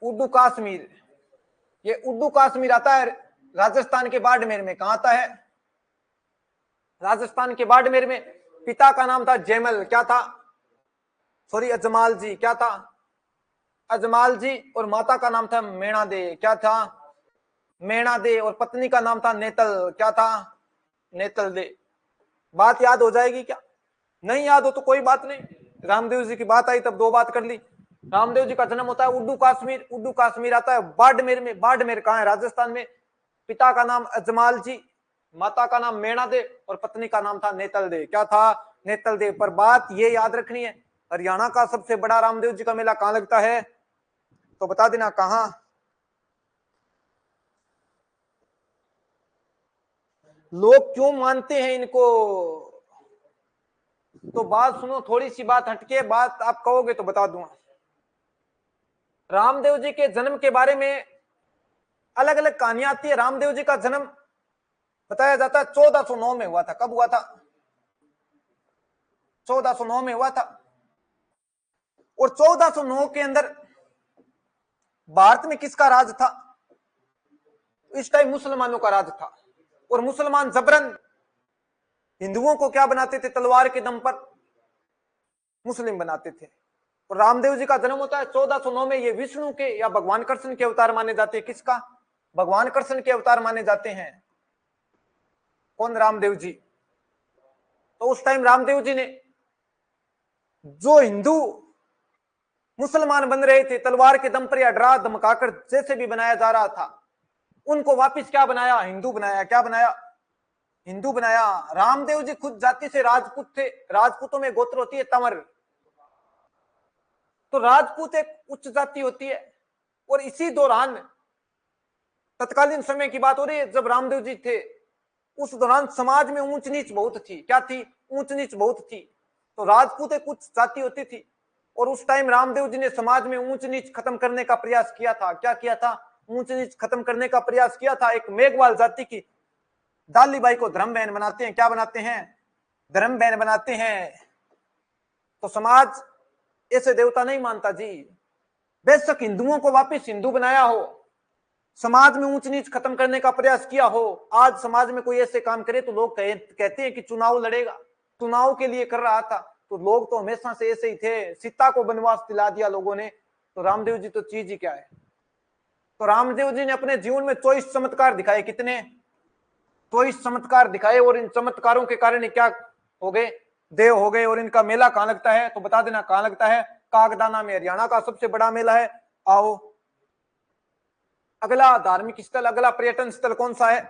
उर्दू कश्मीर। ये उर्दू कश्मीर आता है राजस्थान के बाड़मेर में। कहाँ आता है? राजस्थान के बाड़मेर में। पिता का नाम था जैमल। क्या था? सॉरी, अजमाल जी। क्या था? अजमाल जी। और माता का नाम था मेणा दे। क्या था? मेणा दे। और पत्नी का नाम था नेतल। क्या था? नेतल दे। बात याद हो जाएगी क्या? नहीं याद हो तो कोई बात नहीं, रामदेव जी की बात आई तब दो बात कर ली। रामदेव जी का जन्म होता है उर्दू कश्मीर। उर्दू कश्मीर आता है बाड़मेर में। बाड़मेर कहाँ है? राजस्थान में। पिता का नाम अजमाल जी, माता का नाम मेणा दे, और पत्नी का नाम था नेतल दे। क्या था? नेतल दे। पर बात ये याद रखनी है, हरियाणा का सबसे बड़ा रामदेव जी का मेला कहाँ लगता है? तो बता देना कहाँ। लोग क्यों मानते हैं इनको? तो बात सुनो, थोड़ी सी बात हटके, बात आप कहोगे तो बता दूंगा। रामदेव जी के जन्म के बारे में अलग अलग कहानियां आती है। रामदेव जी का जन्म बताया जाता है 1409 में हुआ था। कब हुआ था? 1409 में हुआ था। और 1409 के अंदर भारत में किसका राज था? इस टाइम मुसलमानों का राज था। और मुसलमान जबरन हिंदुओं को क्या बनाते थे? तलवार के दम पर मुस्लिम बनाते थे। और रामदेव जी का जन्म होता है 1409 में। ये विष्णु के या भगवान कृष्ण के अवतार माने जाते हैं। किसका? भगवान कृष्ण के अवतार माने जाते हैं। कौन? रामदेव जी। तो उस टाइम रामदेव जी ने जो हिंदू मुसलमान बन रहे थे तलवार के दम पर या डरा धमकाकर जैसे भी बनाया जा रहा था, उनको वापस क्या बनाया? हिंदू बनाया। क्या बनाया? हिंदू बनाया। रामदेव जी खुद जाति से राजपूत थे। राजपूतों में गोत्र होती है तंवर। तो राजपूत एक उच्च जाति होती है। और इसी दौरान तत्कालीन समय की बात हो रही है जब रामदेव जी थे, उस दौरान समाज में ऊंच नीच बहुत थी। क्या थी? ऊंच नीच बहुत थी। तो राजपूत एक उच्च जाति होती थी और उस टाइम रामदेव जी ने समाज में ऊंच नीच खत्म करने का प्रयास किया था। क्या किया था? ऊंच नीच खत्म करने का प्रयास किया था। एक मेघवाल जाति की दालीबाई को धर्म बहन बनाते हैं। क्या बनाते हैं? धर्म बहन बनाते हैं। तो समाज ऐसे देवता नहीं मानता जी। बेशक हिंदुओं को वापिस हिंदू बनाया हो, समाज में ऊंच नीच खत्म करने का प्रयास किया हो, आज समाज में कोई ऐसे काम करे तो लोग कहते हैं कि चुनाव लड़ेगा, चुनाव के लिए कर रहा था। तो लोग तो हमेशा से ऐसे ही थे। सीता को वनवास दिला दिया लोगों ने, तो रामदेव जी तो चीज ही क्या है। तो रामदेव जी ने अपने जीवन में 24 चमत्कार दिखाए। कितने? 24 चमत्कार दिखाए। और इन चमत्कारों के कारण क्या हो गए? देव हो गए। और इनका मेला कहां लगता है तो बता देना कहां लगता है? कागदाना में। हरियाणा का सबसे बड़ा मेला है। आओ, अगला धार्मिक स्थल, अगला पर्यटन स्थल कौन सा है?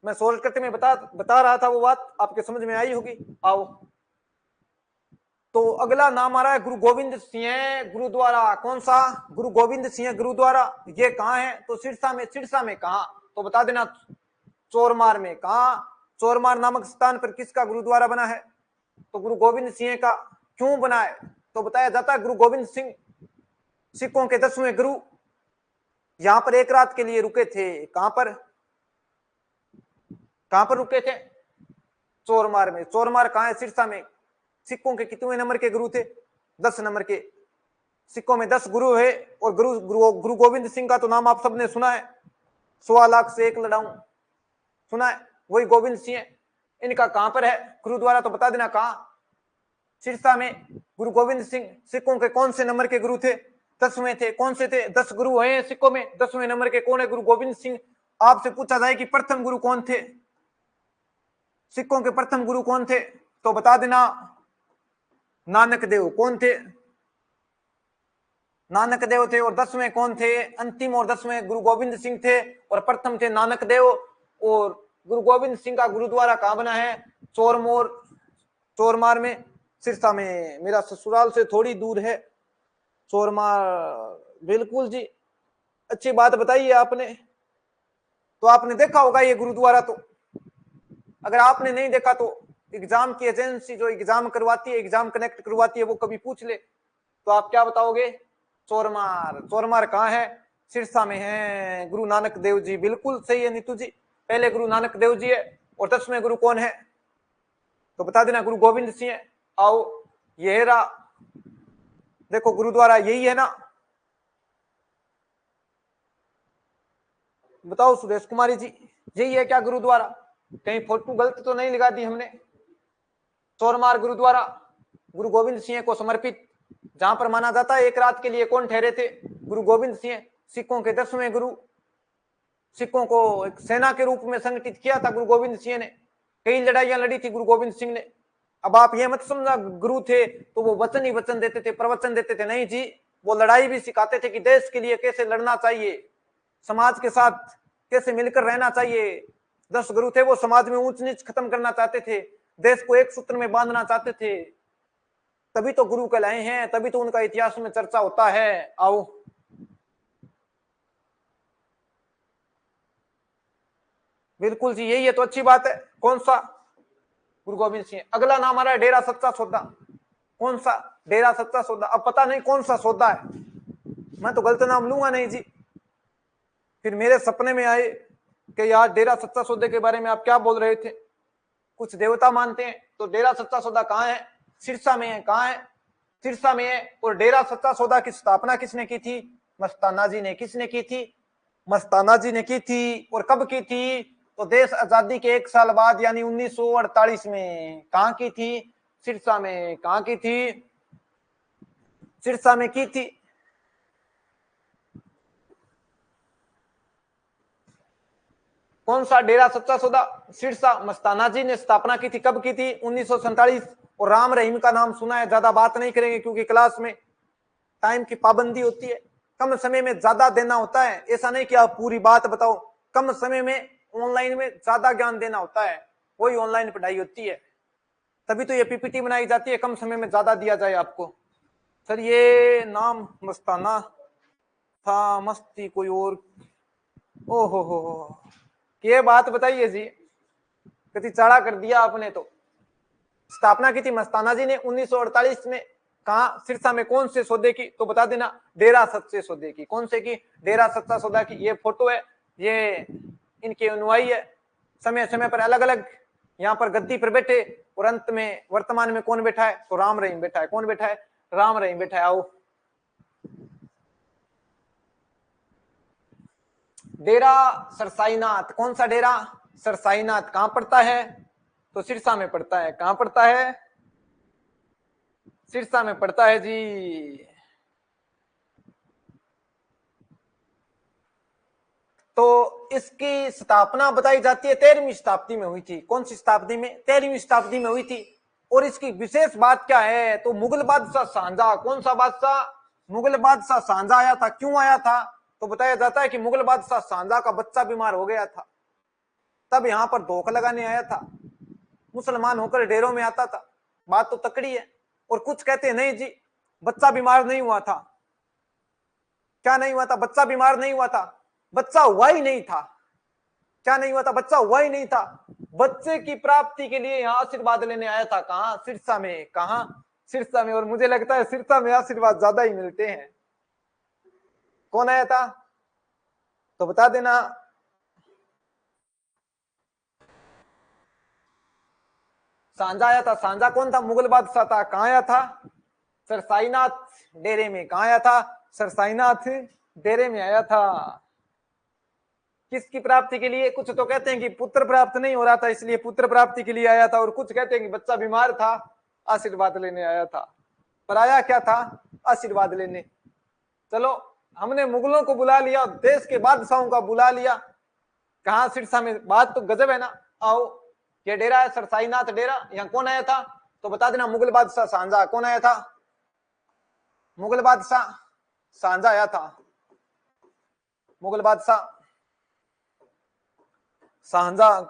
मैं शॉर्टकट में बता रहा था, वो बात आपके समझ में आई होगी। आओ, तो अगला नाम आ रहा है गुरु गोविंद सिंह गुरुद्वारा। कौन सा? गुरु गोविंद सिंह गुरुद्वारा। ये कहाँ है? तो सिरसा में। सिरसा में कहाँ तो बता देना? चोरमार में। कहाँ? चोरमार नामक स्थान पर किसका गुरुद्वारा बना है? तो गुरु गोविंद सिंह का। क्यों बना है? तो बताया जाता है गुरु गोविंद सिंह सिखों के 10वें गुरु यहां पर एक रात के लिए रुके थे। कहां पर? कहां पर रुके थे? चोरमार में। चोरमार कहां है? सिरसा में। सिखों के कितने नंबर के गुरु थे? 10 नंबर के। सिखों में 10 गुरु है। और गुरु गोविंद सिंह का तो नाम आप सबने सुना है, 1.25 लाख से एक लड़ाऊं, सुना है? वही गोविंद सिंह। इनका कहां पर है गुरुद्वारा तो बता देना कहां? सिरसा में। गुरु गोविंद सिंह सिखों के कौन से नंबर के गुरु थे? 10वें थे। कौन से थे? 10 गुरु हैं सिखों में, 10वें नंबर के कौन है? गुरु गोविंद सिंह। आपसे पूछा जाए कि प्रथम गुरु कौन थे, सिखों के प्रथम गुरु कौन थे, तो बता देना नानक देव। कौन थे? नानक देव थे। और 10वें कौन थे? अंतिम और 10वें गुरु गोविंद सिंह थे। और प्रथम थे नानक देव। और गुरु गोविंद सिंह का गुरुद्वारा कहां बना है? चोरमार में, सिरसा में। मेरा ससुराल से थोड़ी दूर है चोरमार। बिल्कुल जी, अच्छी बात बताई है आपने। तो आपने देखा होगा ये गुरुद्वारा। तो अगर आपने नहीं देखा तो एग्जाम की एजेंसी जो एग्जाम करवाती है, एग्जाम कनेक्ट करवाती है, वो कभी पूछ ले तो आप क्या बताओगे? चोरमार। चोरमार कहाँ है? सिरसा में है। गुरु नानक देव जी। बिल्कुल सही है नीतू जी, पहले गुरु नानक देव जी है। और 10वें गुरु कौन है तो बता देना गुरु गोविंद सिंह। आओ, ये रहा, देखो गुरुद्वारा यही है ना? बताओ सुरेश कुमारी जी, यही है क्या गुरुद्वारा? कहीं फोटो गलत तो नहीं लगा दी हमने? चोरमार गुरुद्वारा गुरु गोविंद सिंह को समर्पित, जहां पर माना जाता है एक रात के लिए कौन ठहरे थे? गुरु गोविंद सिंह। सिखों के 10वें गुरु। सिखों को एक सेना के रूप में संगठित किया था गुरु गोविंद सिंह ने। कई लड़ाइयां लड़ी थी गुरु गोविंद सिंह ने। अब आप ये मत समझना गुरु थे तो वो वचन ही वचन देते थे, प्रवचन देते थे। नहीं जी, वो लड़ाई भी सिखाते थे कि देश के लिए कैसे लड़ना चाहिए, समाज के साथ कैसे मिलकर रहना चाहिए। 10 गुरु थे, वो समाज में ऊंच नीच खत्म करना चाहते थे, देश को एक सूत्र में बांधना चाहते थे। तभी तो गुरु कहलाए हैं, तभी तो उनका इतिहास में चर्चा होता है। आओ, बिल्कुल जी, यही है तो अच्छी बात है। कौन सा? गुरु गोविंद सिंह। अगला नाम आ रहा है डेरा सच्चा सौदा। कौन सा? डेरा सच्चा सौदा। अब पता नहीं कौन सा सौदा है, मैं तो गलत नाम लूंगा नहीं जी। फिर मेरे सपने में आए कि यार डेरा सच्चा सौदे के बारे में आप क्या बोल रहे थे, कुछ देवता मानते हैं। तो डेरा सच्चा सौदा कहाँ है? सिरसा में है। कहाँ है? सिरसा में है। और डेरा सच्चा सौदा की स्थापना किसने की थी? मस्ताना जी ने। किसने की थी? मस्ताना जी ने की थी। और कब की थी? तो देश आजादी के 1 साल बाद, यानी 1948 में। कहाँ की थी? सिरसा में। कहाँ की थी? सिरसा में की थी। कौन सा डेरा सच्चा सौदा? सिरसा। मस्ताना जी ने स्थापना की थी। कब की थी? 1947। और राम रहीम का नाम सुना है, ज्यादा बात नहीं करेंगे क्योंकि क्लास में टाइम की पाबंदी होती है, कम समय में ज्यादा देना होता है। ऐसा नहीं कि आप पूरी बात बताओ, कम समय में ऑनलाइन में ज्यादा ज्ञान देना होता है, वही ऑनलाइन पढ़ाई होती है। तभी तो ये पीपीटी बनाई जाती है, कम समय में ज्यादा दिया जाए आपको। सर ये नाम मस्ताना था, मस्ती कोई और। ओ हो, ये बात बताइए जी। कति चाड़ा कर दिया आपने। तो स्थापना की थी मस्ताना जी ने 1948 में। कहा सिरसा में, कौन से सौदे की? तो बता देना, डेरा सच्चे सौदे की। कौन से की? डेरा सच्चा सौदा की। ये फोटो है, ये इनके अनुयायी है। समय समय पर अलग अलग यहाँ पर गद्दी पर बैठे, और अंत में वर्तमान में कौन बैठा है? तो राम रहीम बैठा है। कौन बैठा है? राम रहीम बैठा है। आओ, डेरा सरसाईनाथ। कौन सा डेरा? सरसाईनाथ। कहां पड़ता है? तो सिरसा में पड़ता है। कहां पड़ता है? सिरसा में पड़ता है जी। तो इसकी स्थापना बताई जाती है 13वीं शताब्दी में हुई थी। कौन सी शताब्दी में? 13वीं शताब्दी में हुई थी। और इसकी विशेष बात क्या है? तो मुगल बादशाह शाहजहां। कौन सा बादशाह? मुगल बादशाह शाहजहां आया था। क्यों आया था? तो बताया जाता है कि मुगल बादशाह शाहजहां का बच्चा बीमार हो गया था, तब यहां पर धोखा लगाने आया था। मुसलमान होकर डेरों में आता था। बात तो तकड़ी है। और कुछ कहते हैं नहीं जी, बच्चा बीमार नहीं हुआ था। क्या नहीं हुआ था? बच्चा बीमार नहीं हुआ था, बच्चा हुआ ही नहीं था। क्या नहीं हुआ था? बच्चा हुआ ही नहीं था। बच्चे की प्राप्ति के लिए यहाँ आशीर्वाद लेने आया था। कहां? सिरसा में। कहां? सिरसा में। और मुझे लगता है सिरसा में आशीर्वाद ज्यादा ही मिलते हैं। कौन आया था? तो बता देना। सांझा आया था। सांझा कौन था? मुगल बादशाह था। कहां आया था? सरसाईनाथ डेरे में। कहां आया था? सरसाईनाथ डेरे में आया था। किसकी प्राप्ति के लिए? कुछ तो कहते हैं कि पुत्र प्राप्त नहीं हो रहा था, इसलिए पुत्र प्राप्ति के लिए आया था। और कुछ कहते हैं कि बच्चा बीमार था, आशीर्वाद लेने आया था। पर आया क्या था? आशीर्वाद लेने। चलो, हमने मुगलों को बुला लिया, देश के बादशाहों का बुला लिया। कहां? सिरसा में। बात तो गजब है ना। आओ, ये डेरा है सरसाईनाथ डेरा। यहाँ कौन आया था? तो बता देना, मुगल बादशाह शाहजहां। कौन आया था? मुगल बादशाह शाहजहां आया था। मुगल बादशाह शाहजहां।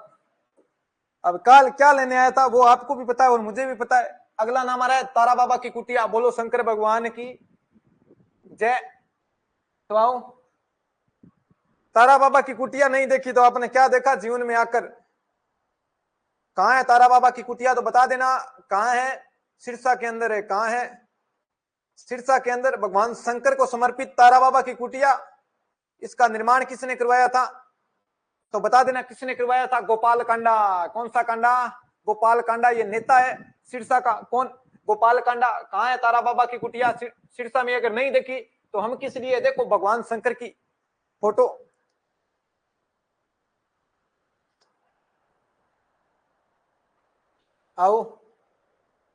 अब काल क्या लेने आया था वो आपको भी पता है और मुझे भी पता है। अगला नाम आ रहा है तारा बाबा की कुटिया। बोलो शंकर भगवान की जय। तो आओ, तारा बाबा की कुटिया नहीं देखी तो आपने क्या देखा जीवन में आकर? कहां है तारा बाबा की कुटिया? तो बता देना कहां है? सिरसा के अंदर है। कहां है? सिरसा के अंदर। भगवान शंकर को समर्पित तारा बाबा की कुटिया। इसका निर्माण किसने करवाया था? तो बता देना किसने करवाया था? गोपाल कांडा। कौन सा कांडा? गोपाल कांडा। ये नेता है सिरसा का। कौन? गोपाल कांडा। कहां है तारा बाबा की कुटिया? सिरसा में। अगर नहीं देखी तो हम किस लिए? देखो, भगवान शंकर की फोटो। आओ,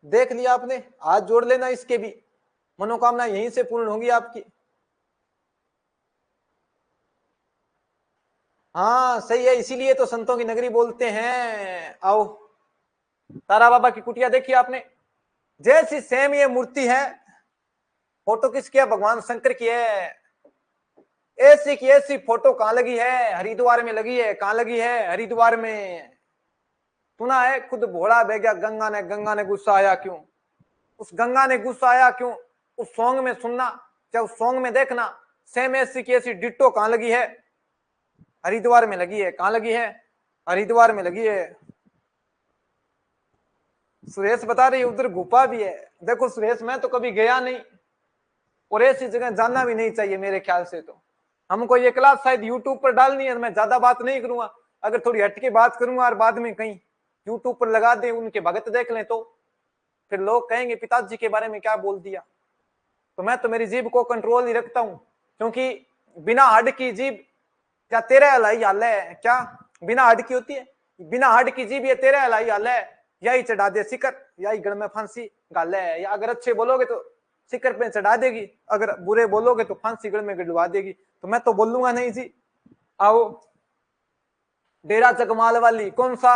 देख लिया आपने? हाथ जोड़ लेना, इसके भी मनोकामना यहीं से पूर्ण होगी आपकी। हाँ सही है, इसीलिए तो संतों की नगरी बोलते हैं। आओ, तारा बाबा की कुटिया देखी आपने? जैसी सेम ये मूर्ति है। फोटो किसकी है? भगवान शंकर की है। ऐसी की ऐसी फोटो कहां लगी है? हरिद्वार में लगी है। कहां लगी है? हरिद्वार में। सुना है खुद भोला बह गया गंगा ने गुस्सा आया क्यों? उस गंगा ने गुस्सा आया क्यों? उस सॉन्ग में सुनना, चाहे उस सॉन्ग में देखना। सेम ऐसी की ऐसी डिट्टो कहां लगी है? हरिद्वार में लगी है। कहां लगी है? हरिद्वार में लगी है। सुरेश बता रही उधर गुफा भी है। देखो सुरेश, मैं तो कभी गया नहीं और ऐसी जगह जाना भी नहीं चाहिए मेरे ख्याल से। तो हमको ये क्लास शायद यूट्यूब पर डालनी है। मैं ज्यादा बात नहीं करूंगा, अगर थोड़ी हटके बात करूंगा और बाद में कहीं यूट्यूब पर लगा दे, उनके भगत देख लें तो फिर लोग कहेंगे पिताजी के बारे में क्या बोल दिया। तो मैं तो मेरी जीभ को कंट्रोल ही रखता हूं, क्योंकि बिना हड की जीभ क्या तेरे हलाई हाल है? क्या बिना हड की होती है? बिना हड की जीभ ये तेरे हलाई हाल है। यही चढ़ा दे सिकर, यही गढ़ में फांसी गाल है। या अगर अच्छे बोलोगे तो सिकर पे चढ़ा देगी, अगर बुरे बोलोगे तो फांसी गढ़ में गड़वा देगी। तो मैं तो बोलूंगा नहीं जी। आओ, डेरा जगमाल वाली। कौन सा?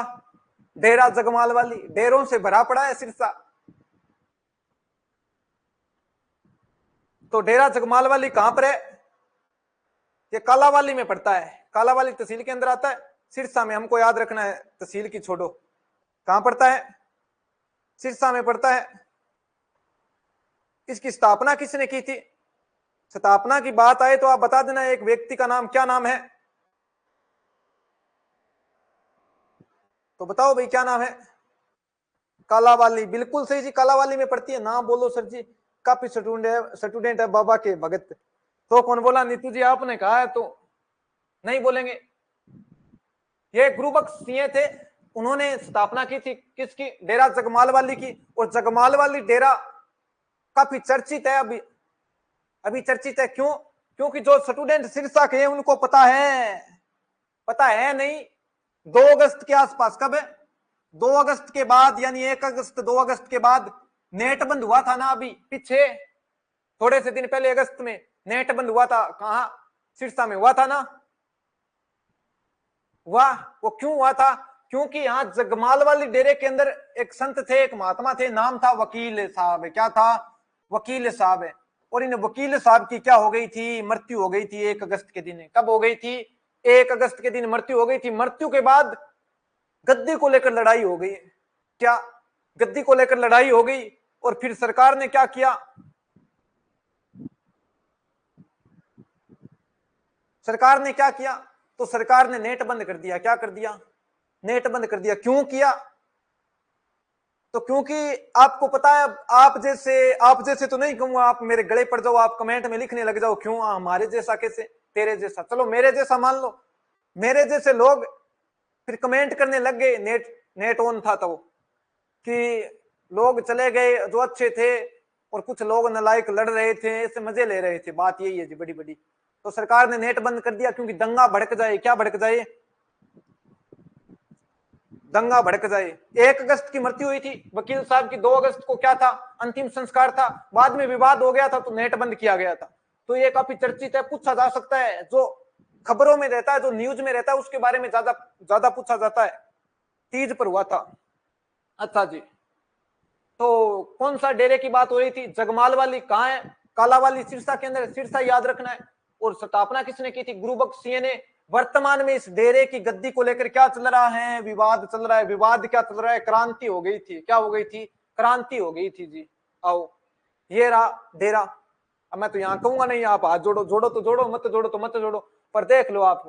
डेरा जगमाल वाली। डेरों से भरा पड़ा है सिरसा। तो डेरा जगमाल वाली कहां पर है? ये कालावाली में पड़ता है। कालावाली तहसील के अंदर आता है। सिरसा में। हमको याद रखना है, तहसील की छोड़ो। कहां पड़ता है? सिरसा में पड़ता है। इसकी स्थापना किसने की थी? स्थापना की बात आए तो आप बता देना एक व्यक्ति का नाम। क्या नाम है? तो बताओ भाई क्या नाम है? कालावाली, बिल्कुल सही जी, कालावाली में पढ़ती है। नाम बोलो सर जी, काफी स्टूडेंट है बाबा के भगत। तो कौन बोला? नीतू जी आपने कहा है तो नहीं बोलेंगे। ये गुरुबख्श सिंह थे, उन्होंने स्थापना की थी किसकी? डेरा जगमाल वाली की। और जगमाल वाली डेरा काफी चर्चित है, अभी अभी चर्चित है। क्यों? क्योंकि जो स्टूडेंट सिरसा के हैं उनको पता है नहीं। 2 अगस्त के आसपास, कब है? 2 अगस्त के बाद, यानी 1 अगस्त 2 अगस्त के बाद नेट बंद हुआ था ना। अभी पीछे थोड़े से दिन पहले अगस्त में नेट बंद हुआ था। कहां? सिरसा में हुआ था ना। वाह, वो क्यों हुआ था? क्योंकि यहाँ जगमाल वाली डेरे के अंदर एक संत थे, एक महात्मा थे, नाम था वकील साहब। क्या था? वकील साहब है। और इन वकील साहब की क्या हो गई थी? मृत्यु हो गई थी 1 अगस्त के दिन। कब हो गई थी? 1 अगस्त के दिन मृत्यु हो गई थी। मृत्यु के बाद गद्दी को लेकर लड़ाई हो गई। क्या? गद्दी को लेकर लड़ाई हो गई। और फिर सरकार ने क्या किया? सरकार ने क्या किया? तो सरकार ने नेट बंद कर दिया। क्या कर दिया? नेट बंद कर दिया। क्यों किया? तो क्योंकि आपको पता है, आप जैसे तो नहीं कहूंगा, आप मेरे गले पड़ जाओ, आप कमेंट में लिखने लग जाओ क्यों हमारे जैसा, कैसे तेरे जैसा, चलो मेरे जैसा मान लो। मेरे जैसे लोग फिर कमेंट करने लग गए, नेट ऑन था तो, कि लोग चले गए जो अच्छे थे और कुछ लोग नालायक लड़ रहे थे, ऐसे मजे ले रहे थे। बात यही है जी, बड़ी बड़ी। तो सरकार ने नेट बंद कर दिया क्योंकि दंगा भड़क जाए। क्या भड़क जाए? दंगा भड़क जाए। 1 अगस्त की मृत्यु हुई थी वकील साहब की। 2 अगस्त को क्या था? अंतिम संस्कार था। बाद में विवाद हो गया था तो नेट बंद किया गया था। तो ये काफी चर्चित है, पूछा जा सकता है। जो खबरों में रहता है, जो न्यूज में रहता है, उसके बारे में ज्यादा पूछा जाता है। तीज पर हुआ था। अच्छा जी, तो कौन सा डेरे की बात हो रही थी? जगमाल वाली। कहाँ है? कालावाली सिरसा के अंदर। सिरसा याद रखना है। और स्थापना किसने की थी? गुरुबख्श सिंह ने। वर्तमान में इस डेरे की गद्दी को लेकर क्या चल रहा है? विवाद चल रहा है। विवाद क्या चल रहा है? क्रांति हो गई थी। क्या हो गई थी? क्रांति हो गई थी जी। आओ, ये रहा डेरा। अब मैं तो यहाँ कहूंगा नहीं, आप हाथ जोड़ो, जोड़ो तो जोड़ो, मत जोड़ो तो मत जोड़ो, पर देख लो आप,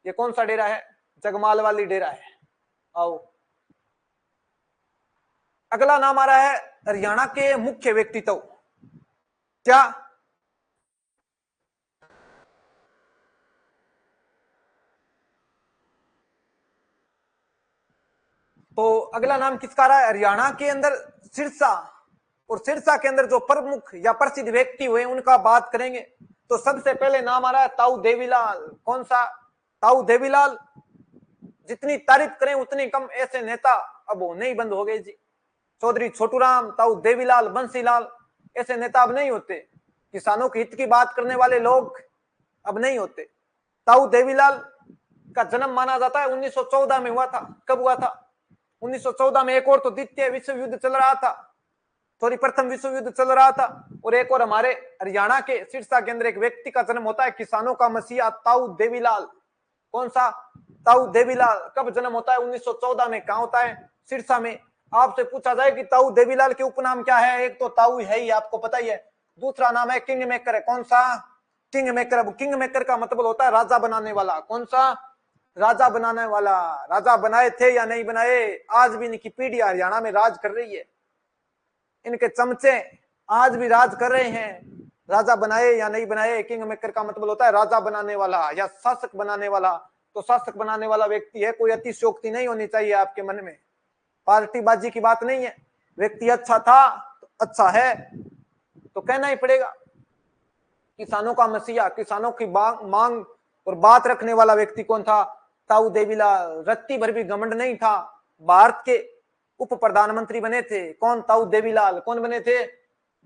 ये कौन सा डेरा है? जगमाल वाली डेरा है। आओ, अगला नाम आ रहा है हरियाणा के मुख्य व्यक्तित्व। क्या? तो अगला नाम किसका रहा है? हरियाणा के अंदर सिरसा, और सिरसा के अंदर जो प्रमुख या प्रसिद्ध व्यक्ति हुए उनका बात करेंगे। तो सबसे पहले नाम आ रहा है ताऊ देवीलाल। कौन सा? ताऊ देवीलाल। जितनी तारीफ करें उतनी कम, ऐसे नेता अब होने ही बंद हो गए जी। चौधरी छोटूराम, ताऊ देवीलाल, बंसीलाल, ऐसे नेता अब नहीं होते। किसानों के हित की बात करने वाले लोग अब नहीं होते। ताऊ देवीलाल का जन्म माना जाता है 1914 में हुआ था। कब हुआ था? 1914 में। एक और तो द्वितीय विश्व युद्ध चल रहा था, सॉरी प्रथम विश्व युद्ध चल रहा था। और एक और हमारे हरियाणा के सिरसा के अंदर एक व्यक्ति का जन्म होता है, किसानों का मसीहा ताऊ देवीलाल। कौन सा? ताऊ देवीलाल। कब जन्म होता है? 1914 में। कहां होता है? सिरसा में। आपसे पूछा जाए कि ताऊ देवीलाल के उपनाम क्या है? एक तो ताऊ है ही, आपको पता ही है। दूसरा नाम है किंग मेकर है। कौन सा? King maker. अब किंग मेकर का मतलब होता है राजा बनाने वाला। कौन सा? राजा बनाने वाला। राजा बनाए थे या नहीं बनाए? आज भी इनकी पीढ़ी हरियाणा में राज कर रही है। इनके चमचे आज भी राज कर रहे हैं। राजा बनाए या नहीं बनाए, किंग मेकर का मतलब होता है राजा बनाने वाला या शासक बनाने वाला। तो शासक बनाने वाला व्यक्ति है, कोई अतिशयोक्ति नहीं होनी चाहिए आपके मन में, पार्टीबाजी की बात नहीं है। व्यक्ति अच्छा था तो अच्छा है तो कहना ही पड़ेगा। किसानों का मसीहा, किसानों की मांग और बात रखने वाला व्यक्ति कौन था? ताऊ देवीलाल। रत्ती भर भी घमंड नहीं था। भारत के उप प्रधानमंत्री बने थे। कौन? ताऊ देवीलाल। कौन बने थे?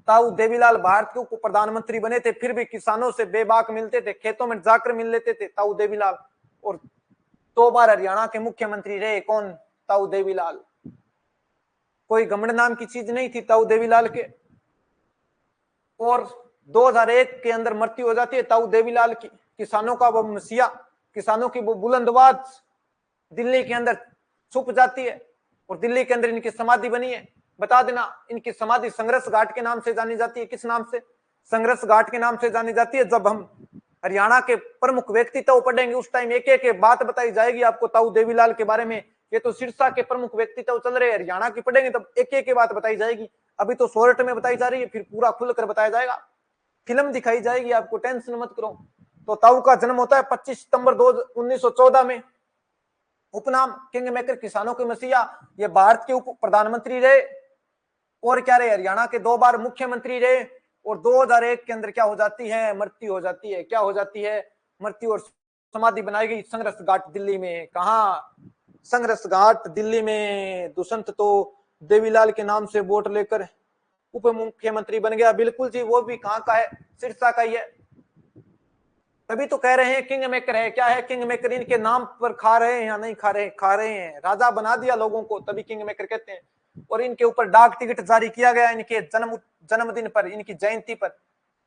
ताऊ देवीलाल भारत के उप प्रधानमंत्री बने थे। फिर भी किसानों से बेबाक मिलते थे, खेतों में जाकर मिल लेते थे ताऊ देवीलाल। और 2 बार हरियाणा के मुख्यमंत्री रहे। कौन? ताऊ देवीलाल। कोई घमंड नाम की चीज नहीं थी ताऊ देवीलाल के। और 2001 के अंदर मृत्यु हो जाती है ताऊ देवीलाल की। किसानों का वो मसीहा, किसानों की वो बुलंद आवाज दिल्ली के अंदर छुप जाती है। और दिल्ली के अंदर इनकी समाधि बनी है। बता देना, इनकी समाधि संघर्ष घाट के नाम से जानी जाती है। किस नाम से? संघर्ष घाट के नाम से जानी जाती है। जब हम हरियाणा के प्रमुख व्यक्तित्व पढ़ेंगे उस टाइम एक एक बात बताई जाएगी आपको ताऊ देवीलाल के बारे में, ये तो सिरसा के प्रमुख व्यक्तित्व चल रहे हैं। हरियाणा की पढ़ेंगे तब एक एक बात बताई जाएगी। अभी तो शॉर्ट में बताई जा रही है, फिर पूरा खुलकर बताया जाएगा, फिल्म दिखाई जाएगी, आपको टेंशन मत करो। तो ताऊ का जन्म होता है 25 सितंबर 1914 में। उपनाम किंग मेकर, किसानों के मसीहा। ये भारत के उप प्रधानमंत्री रहे और क्या रहे, हरियाणा के 2 बार मुख्यमंत्री रहे। और 2001 के अंदर क्या हो जाती है, मृत्यु हो जाती है। क्या हो जाती है, मृत्यु। और समाधि बनाई गई संघर्ष घाट दिल्ली में। कहा, संघर्ष घाट दिल्ली में। दुष्यंत तो देवीलाल के नाम से वोट लेकर उप मुख्यमंत्री बन गया। बिल्कुल जी, वो भी कहाँ का है, सिरसा का ही है। तभी तो कह रहे हैं किंग मेकर है। क्या है किंग मेकर, इनके नाम पर खा रहे हैं या नहीं खा रहे, खा रहे हैं। राजा बना दिया लोगों को, तभी किंग मेकर कहते हैं। और इनके ऊपर डाक टिकट जारी किया गया इनके जन्मदिन पर, इनकी जयंती पर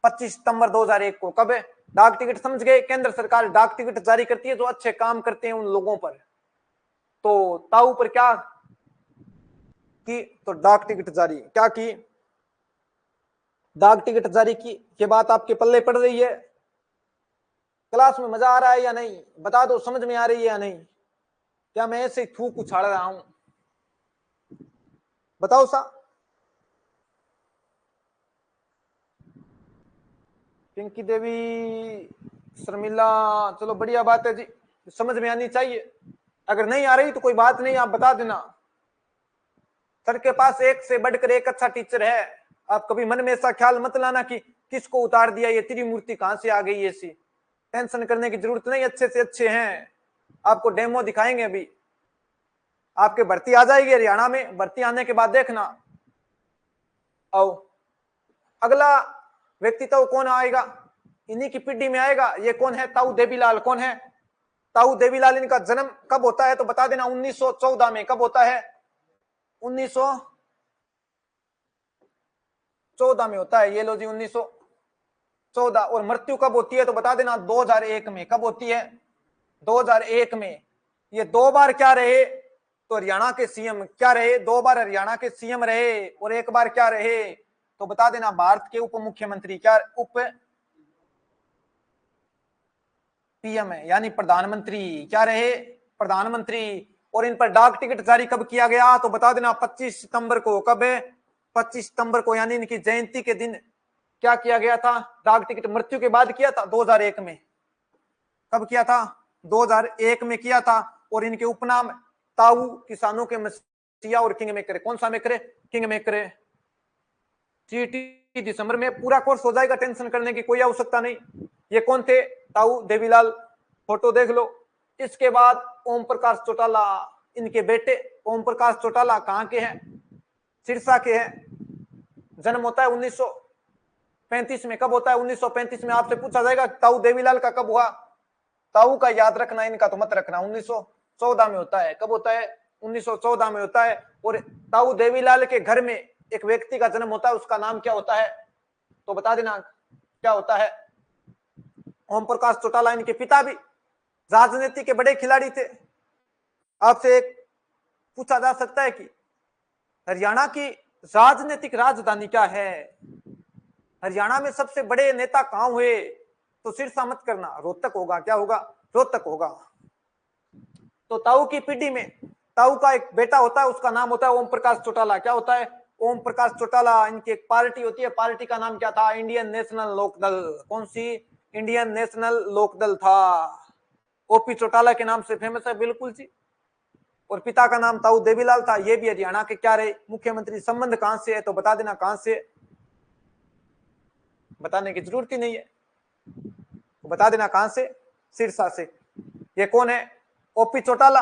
25 सितंबर 2001 को। कब है, डाक टिकट समझ गए, केंद्र सरकार डाक टिकट जारी करती है जो अच्छे काम करते हैं उन लोगों पर। तो ताऊ पर क्या की, तो डाक टिकट जारी क्या की, डाक टिकट जारी की। ये बात आपके पल्ले पड़ रही है, क्लास में मजा आ रहा है या नहीं, बता दो, समझ में आ रही है या नहीं। क्या मैं ऐसे थूक उछाड़ रहा हूं, बताओ सा। पिंकी देवी, शर्मिला, चलो बढ़िया बात है जी, समझ में आनी चाहिए। अगर नहीं आ रही तो कोई बात नहीं, आप बता देना। सर के पास एक से बढ़कर एक अच्छा टीचर है। आप कभी मन में ऐसा ख्याल मत लाना कि किसको उतार दिया, ये त्रिमूर्ति कहां से आ गई ऐसी। टेंशन करने की जरूरत नहीं, अच्छे से अच्छे हैं। आपको डेमो दिखाएंगे अभी, आपके भर्ती आ जाएगी हरियाणा में। भर्ती आने के बाद देखना। आओ, अगला व्यक्तित्व कौन आएगा, इन्हीं की पीढ़ी में आएगा। ये कौन है, ताऊ देवीलाल। कौन है, ताऊ देवीलाल। इनका जन्म कब होता है तो बता देना, 1914 में। कब होता है, 1914 में होता है। ये लो जी, 1914। और मृत्यु कब होती है तो बता देना, 2001 में। कब होती है, 2001 में। ये 2 बार क्या रहे, तो हरियाणा के सीएम। क्या रहे, 2 बार हरियाणा के सीएम रहे। और 1 बार क्या रहे तो बता देना, भारत के उप मुख्यमंत्री। क्या, उप पीएम है, यानी प्रधानमंत्री। क्या रहे, प्रधानमंत्री। और इन पर डाक टिकट जारी कब किया गया तो बता देना, 25 सितंबर को। कब है, 25 सितंबर को, यानी इनकी जयंती के दिन क्या किया गया था, डाक टिकट। मृत्यु के बाद किया था 2001 में। कब किया था, 2001 में किया था। और इनके उपनाम ताऊ, किसानों के मसीहा और किंग मेकर। कौन सा मेकर, किंग मेकर। सीटी दिसंबर में पूरा कोर्स हो जाएगा, टेंशन करने की कोई आवश्यकता नहीं। ये कौन थे, ताऊ देवीलाल, फोटो देख लो। इसके बाद ओम प्रकाश चौटाला, इनके बेटे ओम प्रकाश चौटाला कहां के हैं, सिरसा के हैं। जन्म होता है 1935 में। कब होता है, 1935 में। आपसे पूछा जाएगा ताऊ देवीलाल का कब हुआ, ताऊ का याद रखना, इनका तो मत रखना। 1914 में होता है। कब होता है, 1914 में होता है। और ताऊ देवीलाल के घर में एक व्यक्ति का जन्म होता है, उसका नाम क्या होता है तो बता देना, क्या होता है, ओम प्रकाश चौटाला। इनके पिता भी राजनीति के बड़े खिलाड़ी थे। आपसे एक पूछा जा सकता है कि हरियाणा की राजनीतिक राजधानी क्या है, हरियाणा में सबसे बड़े नेता कहां हुए तो सिरसा मत करना, रोहतक होगा। क्या होगा, रोहतक होगा। तो ताऊ की पीढ़ी में ताऊ का एक बेटा होता है, उसका नाम होता है ओम प्रकाश चौटाला। क्या होता है, ओम प्रकाश चौटाला। इनकी एक पार्टी होती है, पार्टी का नाम क्या था, इंडियन नेशनल लोकदल। कौन सी, इंडियन नेशनल लोकदल था। ओपी चौटाला के नाम से फेमस है, बिल्कुल जी। और पिता का नाम ताऊ देवीलाल था। ये भी हरियाणा के क्या रहे, मुख्यमंत्री। संबंध कहां से है तो बता देना, कहां से, बताने की जरूरत ही नहीं है, तो बता देना कहां से, सिरसा से। ये कौन है, ओपी चौटाला।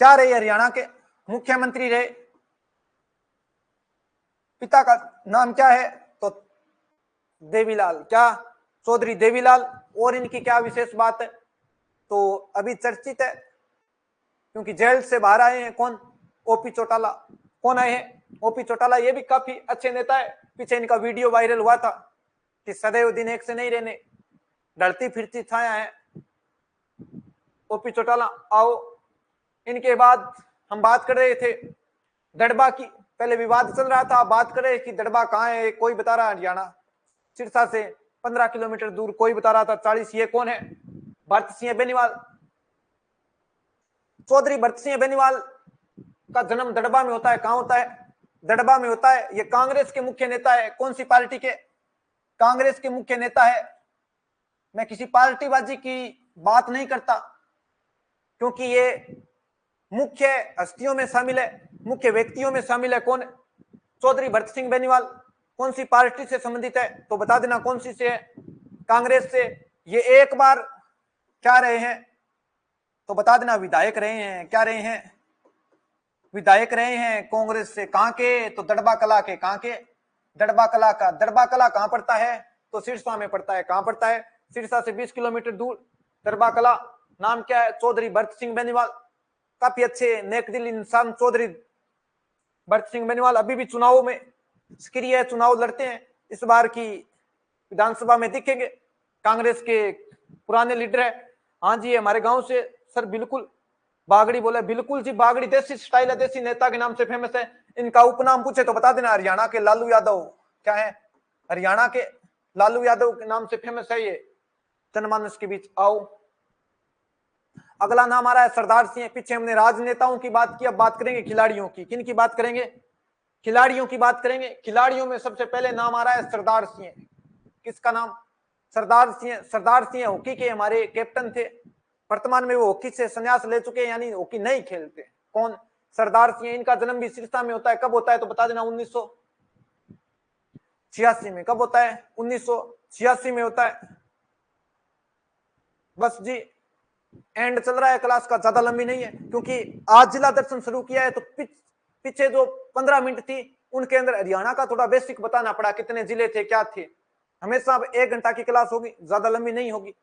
क्या रहे, हरियाणा के मुख्यमंत्री रहे। पिता का नाम क्या है तो देवीलाल, क्या, चौधरी देवीलाल। और इनकी क्या विशेष बात है तो अभी चर्चित है, क्योंकि जेल से बाहर आए हैं। कौन, ओपी चौटाला। कौन आए हैं, ओपी चौटाला। ये भी काफी अच्छे नेता है। पीछे इनका वीडियो वायरल हुआ था कि सदैव दिन एक से नहीं रहने, ढलती फिरती छाया है। ओपी चौटाला। आओ, इनके बाद हम बात कर रहे थे दड़बा की। पहले विवाद चल रहा था, बात कर रहे कि दड़बा कहाँ है, कोई बता रहा हरियाणा, सिरसा से 15 किलोमीटर दूर, कोई बता रहा था 40। ये कौन है, भरत सिंह बेनीवाल। चौधरी भरत सिंह बेनीवाल का जन्म दड़बा में होता है। कहां होता है? दड़बा में होता है। ये कांग्रेस के मुख्य नेता है। कौन सी पार्टी के? कांग्रेस के मुख्य नेता है। मैं किसी पार्टीबाजी की बात नहीं करता, क्योंकि ये मुख्य हस्तियों में शामिल है, मुख्य व्यक्तियों में शामिल है। कौन? चौधरी भरत सिंह बेनीवाल। कौन सी पार्टी से संबंधित है तो बता देना कौन सी से है? कांग्रेस से। ये एक बार क्या रहे हैं तो बता देना विधायक रहे हैं। क्या रहे हैं? विधायक रहे हैं कांग्रेस से। कहां के? तो दड़बा कला के। कहां के? दड़बा कला का। दड़बा कला कहां पड़ता है? तो सिरसा में पड़ता है। कहां पड़ता है? सिरसा से 20 किलोमीटर दूर दड़बा कला। नाम क्या है? चौधरी भरत सिंह बेनीवाल। काफी अच्छे नेक दिल इंसान चौधरी भरत सिंह बेनीवाल। अभी भी चुनावों में सक्रिय है, चुनाव लड़ते हैं। इस बार की विधानसभा में दिखेंगे। कांग्रेस के पुराने लीडर है। हाँ जी, हमारे गांव से सर। बिल्कुल बागड़ी बोले। बिल्कुल जी, बागड़ी देसी स्टाइल है, देसी नेता के नाम से फेमस है। इनका उपनाम पूछे तो बता देना हरियाणा के लालू यादव। क्या है? हरियाणा के लालू यादव के नाम से फेमस है ये जनमानस के बीच। आओ, अगला नाम आ रहा है सरदार सिंह। पीछे हमने राजनेताओं की बात की, अब बात करेंगे खिलाड़ियों की। किन की बात करेंगे? खिलाड़ियों की बात करेंगे। खिलाड़ियों में सबसे पहले नाम आ रहा है सरदार सिंह। किसका नाम? सरदार सिंह। सरदार सिंह हॉकी के हमारे कैप्टन थे। वर्तमान में वो हॉकी से संन्यास ले चुके हैं, यानी हॉकी नहीं खेलते। कौन? सरदार सिंह। इनका जन्म भी सिरसा में होता है। कब होता है तो बता देना 1986 में। कब होता है? 1986 में होता है। बस जी, एंड चल रहा है क्लास का, ज्यादा लंबी नहीं है, क्योंकि आज जिला दर्शन शुरू किया है तो पीछे जो 15 मिनट थी उनके अंदर हरियाणा का थोड़ा बेसिक बताना पड़ा, कितने जिले थे, क्या थे। हमेशा 1 घंटा की क्लास होगी, ज्यादा लंबी नहीं होगी।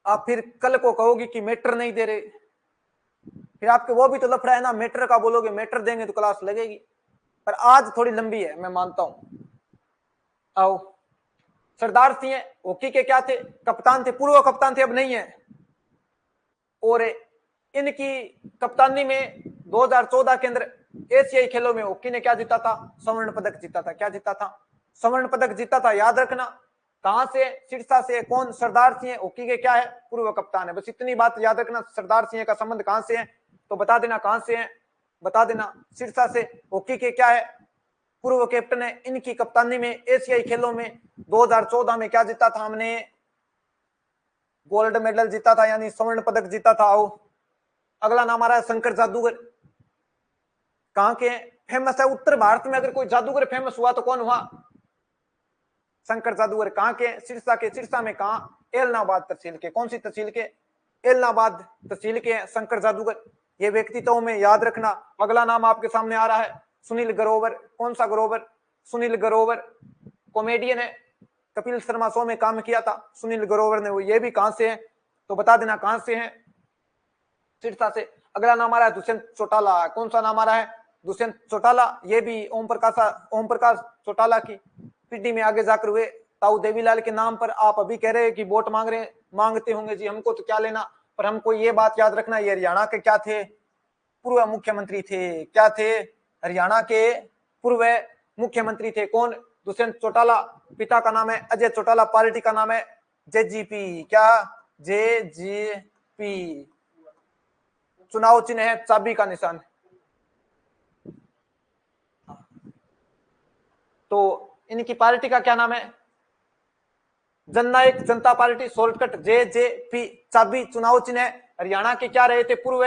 आप फिर कल को कहोगे कि मेटर नहीं दे रहे, फिर आपके वो भी तो लफड़ा है ना। मेटर का बोलोगे, मेटर देंगे तो क्लास लगेगी। पर आज थोड़ी लंबी है, मैं मानता हूं। आओ, सरदार सिंह हॉकी के क्या थे? कप्तान थे, पूर्व कप्तान थे, अब नहीं है। और इनकी कप्तानी में 2014 के अंदर एशियाई खेलों में हॉकी ने क्या जीता था? स्वर्ण पदक जीता था। क्या जीता था? स्वर्ण पदक जीता था। याद रखना। कहां से? सिरसा से। कौन? सरदार सिंह हॉकी के क्या है? पूर्व कप्तान है। बस इतनी बात याद रखना। सरदार सिंह का संबंध कहां से है तो बता देना कहां से है। बता देना सिरसा से। हॉकी के क्या है? पूर्व कैप्टन है। इनकी कप्तानी में एशियाई खेलों में 2014 में क्या जीता था हमने? गोल्ड मेडल जीता था, यानी स्वर्ण पदक जीता था। आओ, अगला नाम आ रहा है शंकर जादूगर। कहां के? फेमस है उत्तर भारत में। अगर कोई जादूगर फेमस हुआ तो कौन हुआ? शंकर जादूगर। कहां के? सिरसा के। सिरसा में कहां? एलनाबाद तहसील के। कौन सी तहसील के? एलनाबाद तहसील के शंकर जादूगर। ये व्यक्तित्व में याद रखना। अगला नाम आपके सामने आ रहा है सुनील ग्रोवर। कौन सा ग्रोवर? सुनील ग्रोवर कॉमेडियन है, कपिल शर्मा शो में काम किया था सुनील ग्रोवर ने। वो ये भी कहां से है तो बता देना कहां से है। सिरसा से। अगला नाम आ रहा है दुष्यंत चौटाला। कौन सा नाम आ रहा है? दुष्यंत चौटाला। ये भी ओम प्रकाश चौटाला की पीढ़ी में आगे जाकर हुए। ताऊ देवीलाल के नाम पर आप अभी कह रहे हैं कि वोट मांगते होंगे जी, हमको तो क्या लेना। पर हमको ये बात याद रखना, ये हरियाणा के क्या थे? पूर्व मुख्यमंत्री थे। क्या थे? हरियाणा के पूर्व मुख्यमंत्री थे। कौन? दुष्यंत चौटाला। पिता का नाम है अजय चौटाला, पार्टी का नाम है जेजीपी। क्या? जेजीपी। चुनाव चिन्ह है चाबी का निशान। तो इनकी पार्टी का क्या नाम है? जननायक जनता पार्टी, शॉर्टकट जेजेपी। चाबी चुनाव चिन्ह है। हरियाणा के क्या रहे थे? पूर्व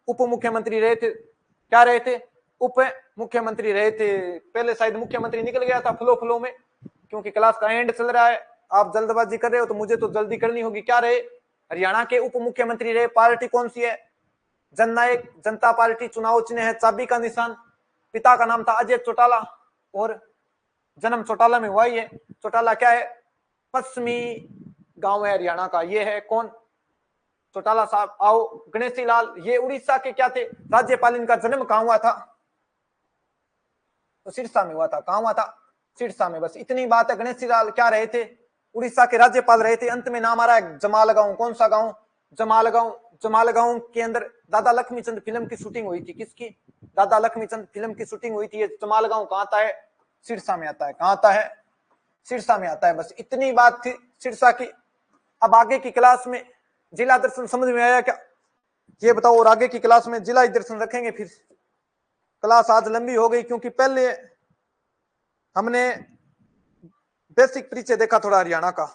उप मुख्यमंत्री रहे थे। क्या रहे थे? उप मुख्यमंत्री रहे थे। पहले शायद मुख्यमंत्री निकल गया था फ्लो में, क्योंकि क्लास का एंड चल रहा है। आप जल्दबाजी कर रहे हो तो मुझे तो जल्दी करनी होगी। क्या रहे? हरियाणा के उप मुख्यमंत्री रहे। पार्टी कौन सी है? जननायक जनता पार्टी। चुनाव चिन्ह है चाबी का निशान। पिता का नाम था अजय चौटाला और जन्म चौटाला में हुआ ही है। चौटाला क्या है? पश्चिमी गांव है हरियाणा का। ये है कौन? चौटाला साहब। आओ, गणेशी लाल। ये उड़ीसा के क्या थे? राज्यपाल। इनका जन्म कहां हुआ था तो सिरसा में हुआ था। कहां हुआ था? सिरसा में। बस इतनी बात है। गणेशी लाल क्या रहे थे? उड़ीसा के राज्यपाल रहे थे। अंत में नाम आ रहा है जमालगांव। कौन सा गांव? जमालगांव। जमालगांव के अंदर दादा लक्ष्मीचंद फिल्म की शूटिंग हुई थी। किसकी? दादा लक्ष्मीचंद फिल्म की शूटिंग हुई थी। ये जमालगांव कहां आता है? सिरसा में आता है। कहां आता है? सिरसा में आता है। बस इतनी बात थी सिरसा की। अब आगे की क्लास में जिला दर्शन समझ में आया क्या, ये बताओ। और आगे की क्लास में जिला दर्शन रखेंगे। फिर क्लास आज लंबी हो गई क्योंकि पहले हमने बेसिक परिचय देखा थोड़ा हरियाणा का।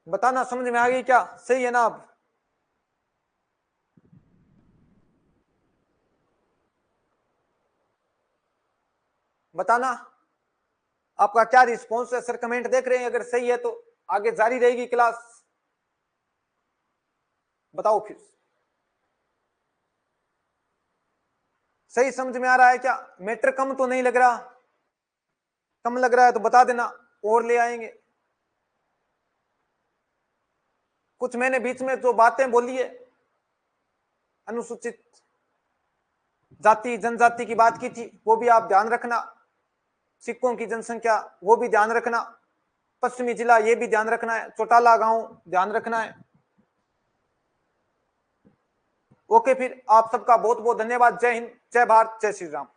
बताना समझ में आ गई क्या, सही है ना। अब बताना आपका क्या रिस्पॉन्स है। सर कमेंट देख रहे हैं, अगर सही है तो आगे जारी रहेगी क्लास। बताओ फिर सही समझ में आ रहा है क्या, मैटर कम तो नहीं लग रहा। कम लग रहा है तो बता देना और ले आएंगे। कुछ मैंने बीच में जो बातें बोली है, अनुसूचित जाति जनजाति की बात की थी, वो भी आप ध्यान रखना। सिखों की जनसंख्या वो भी ध्यान रखना। पश्चिमी जिला ये भी ध्यान रखना है। चौटाला गांव ध्यान रखना है। ओके, फिर आप सबका बहुत बहुत धन्यवाद। जय हिंद, जय भारत, जय श्री राम।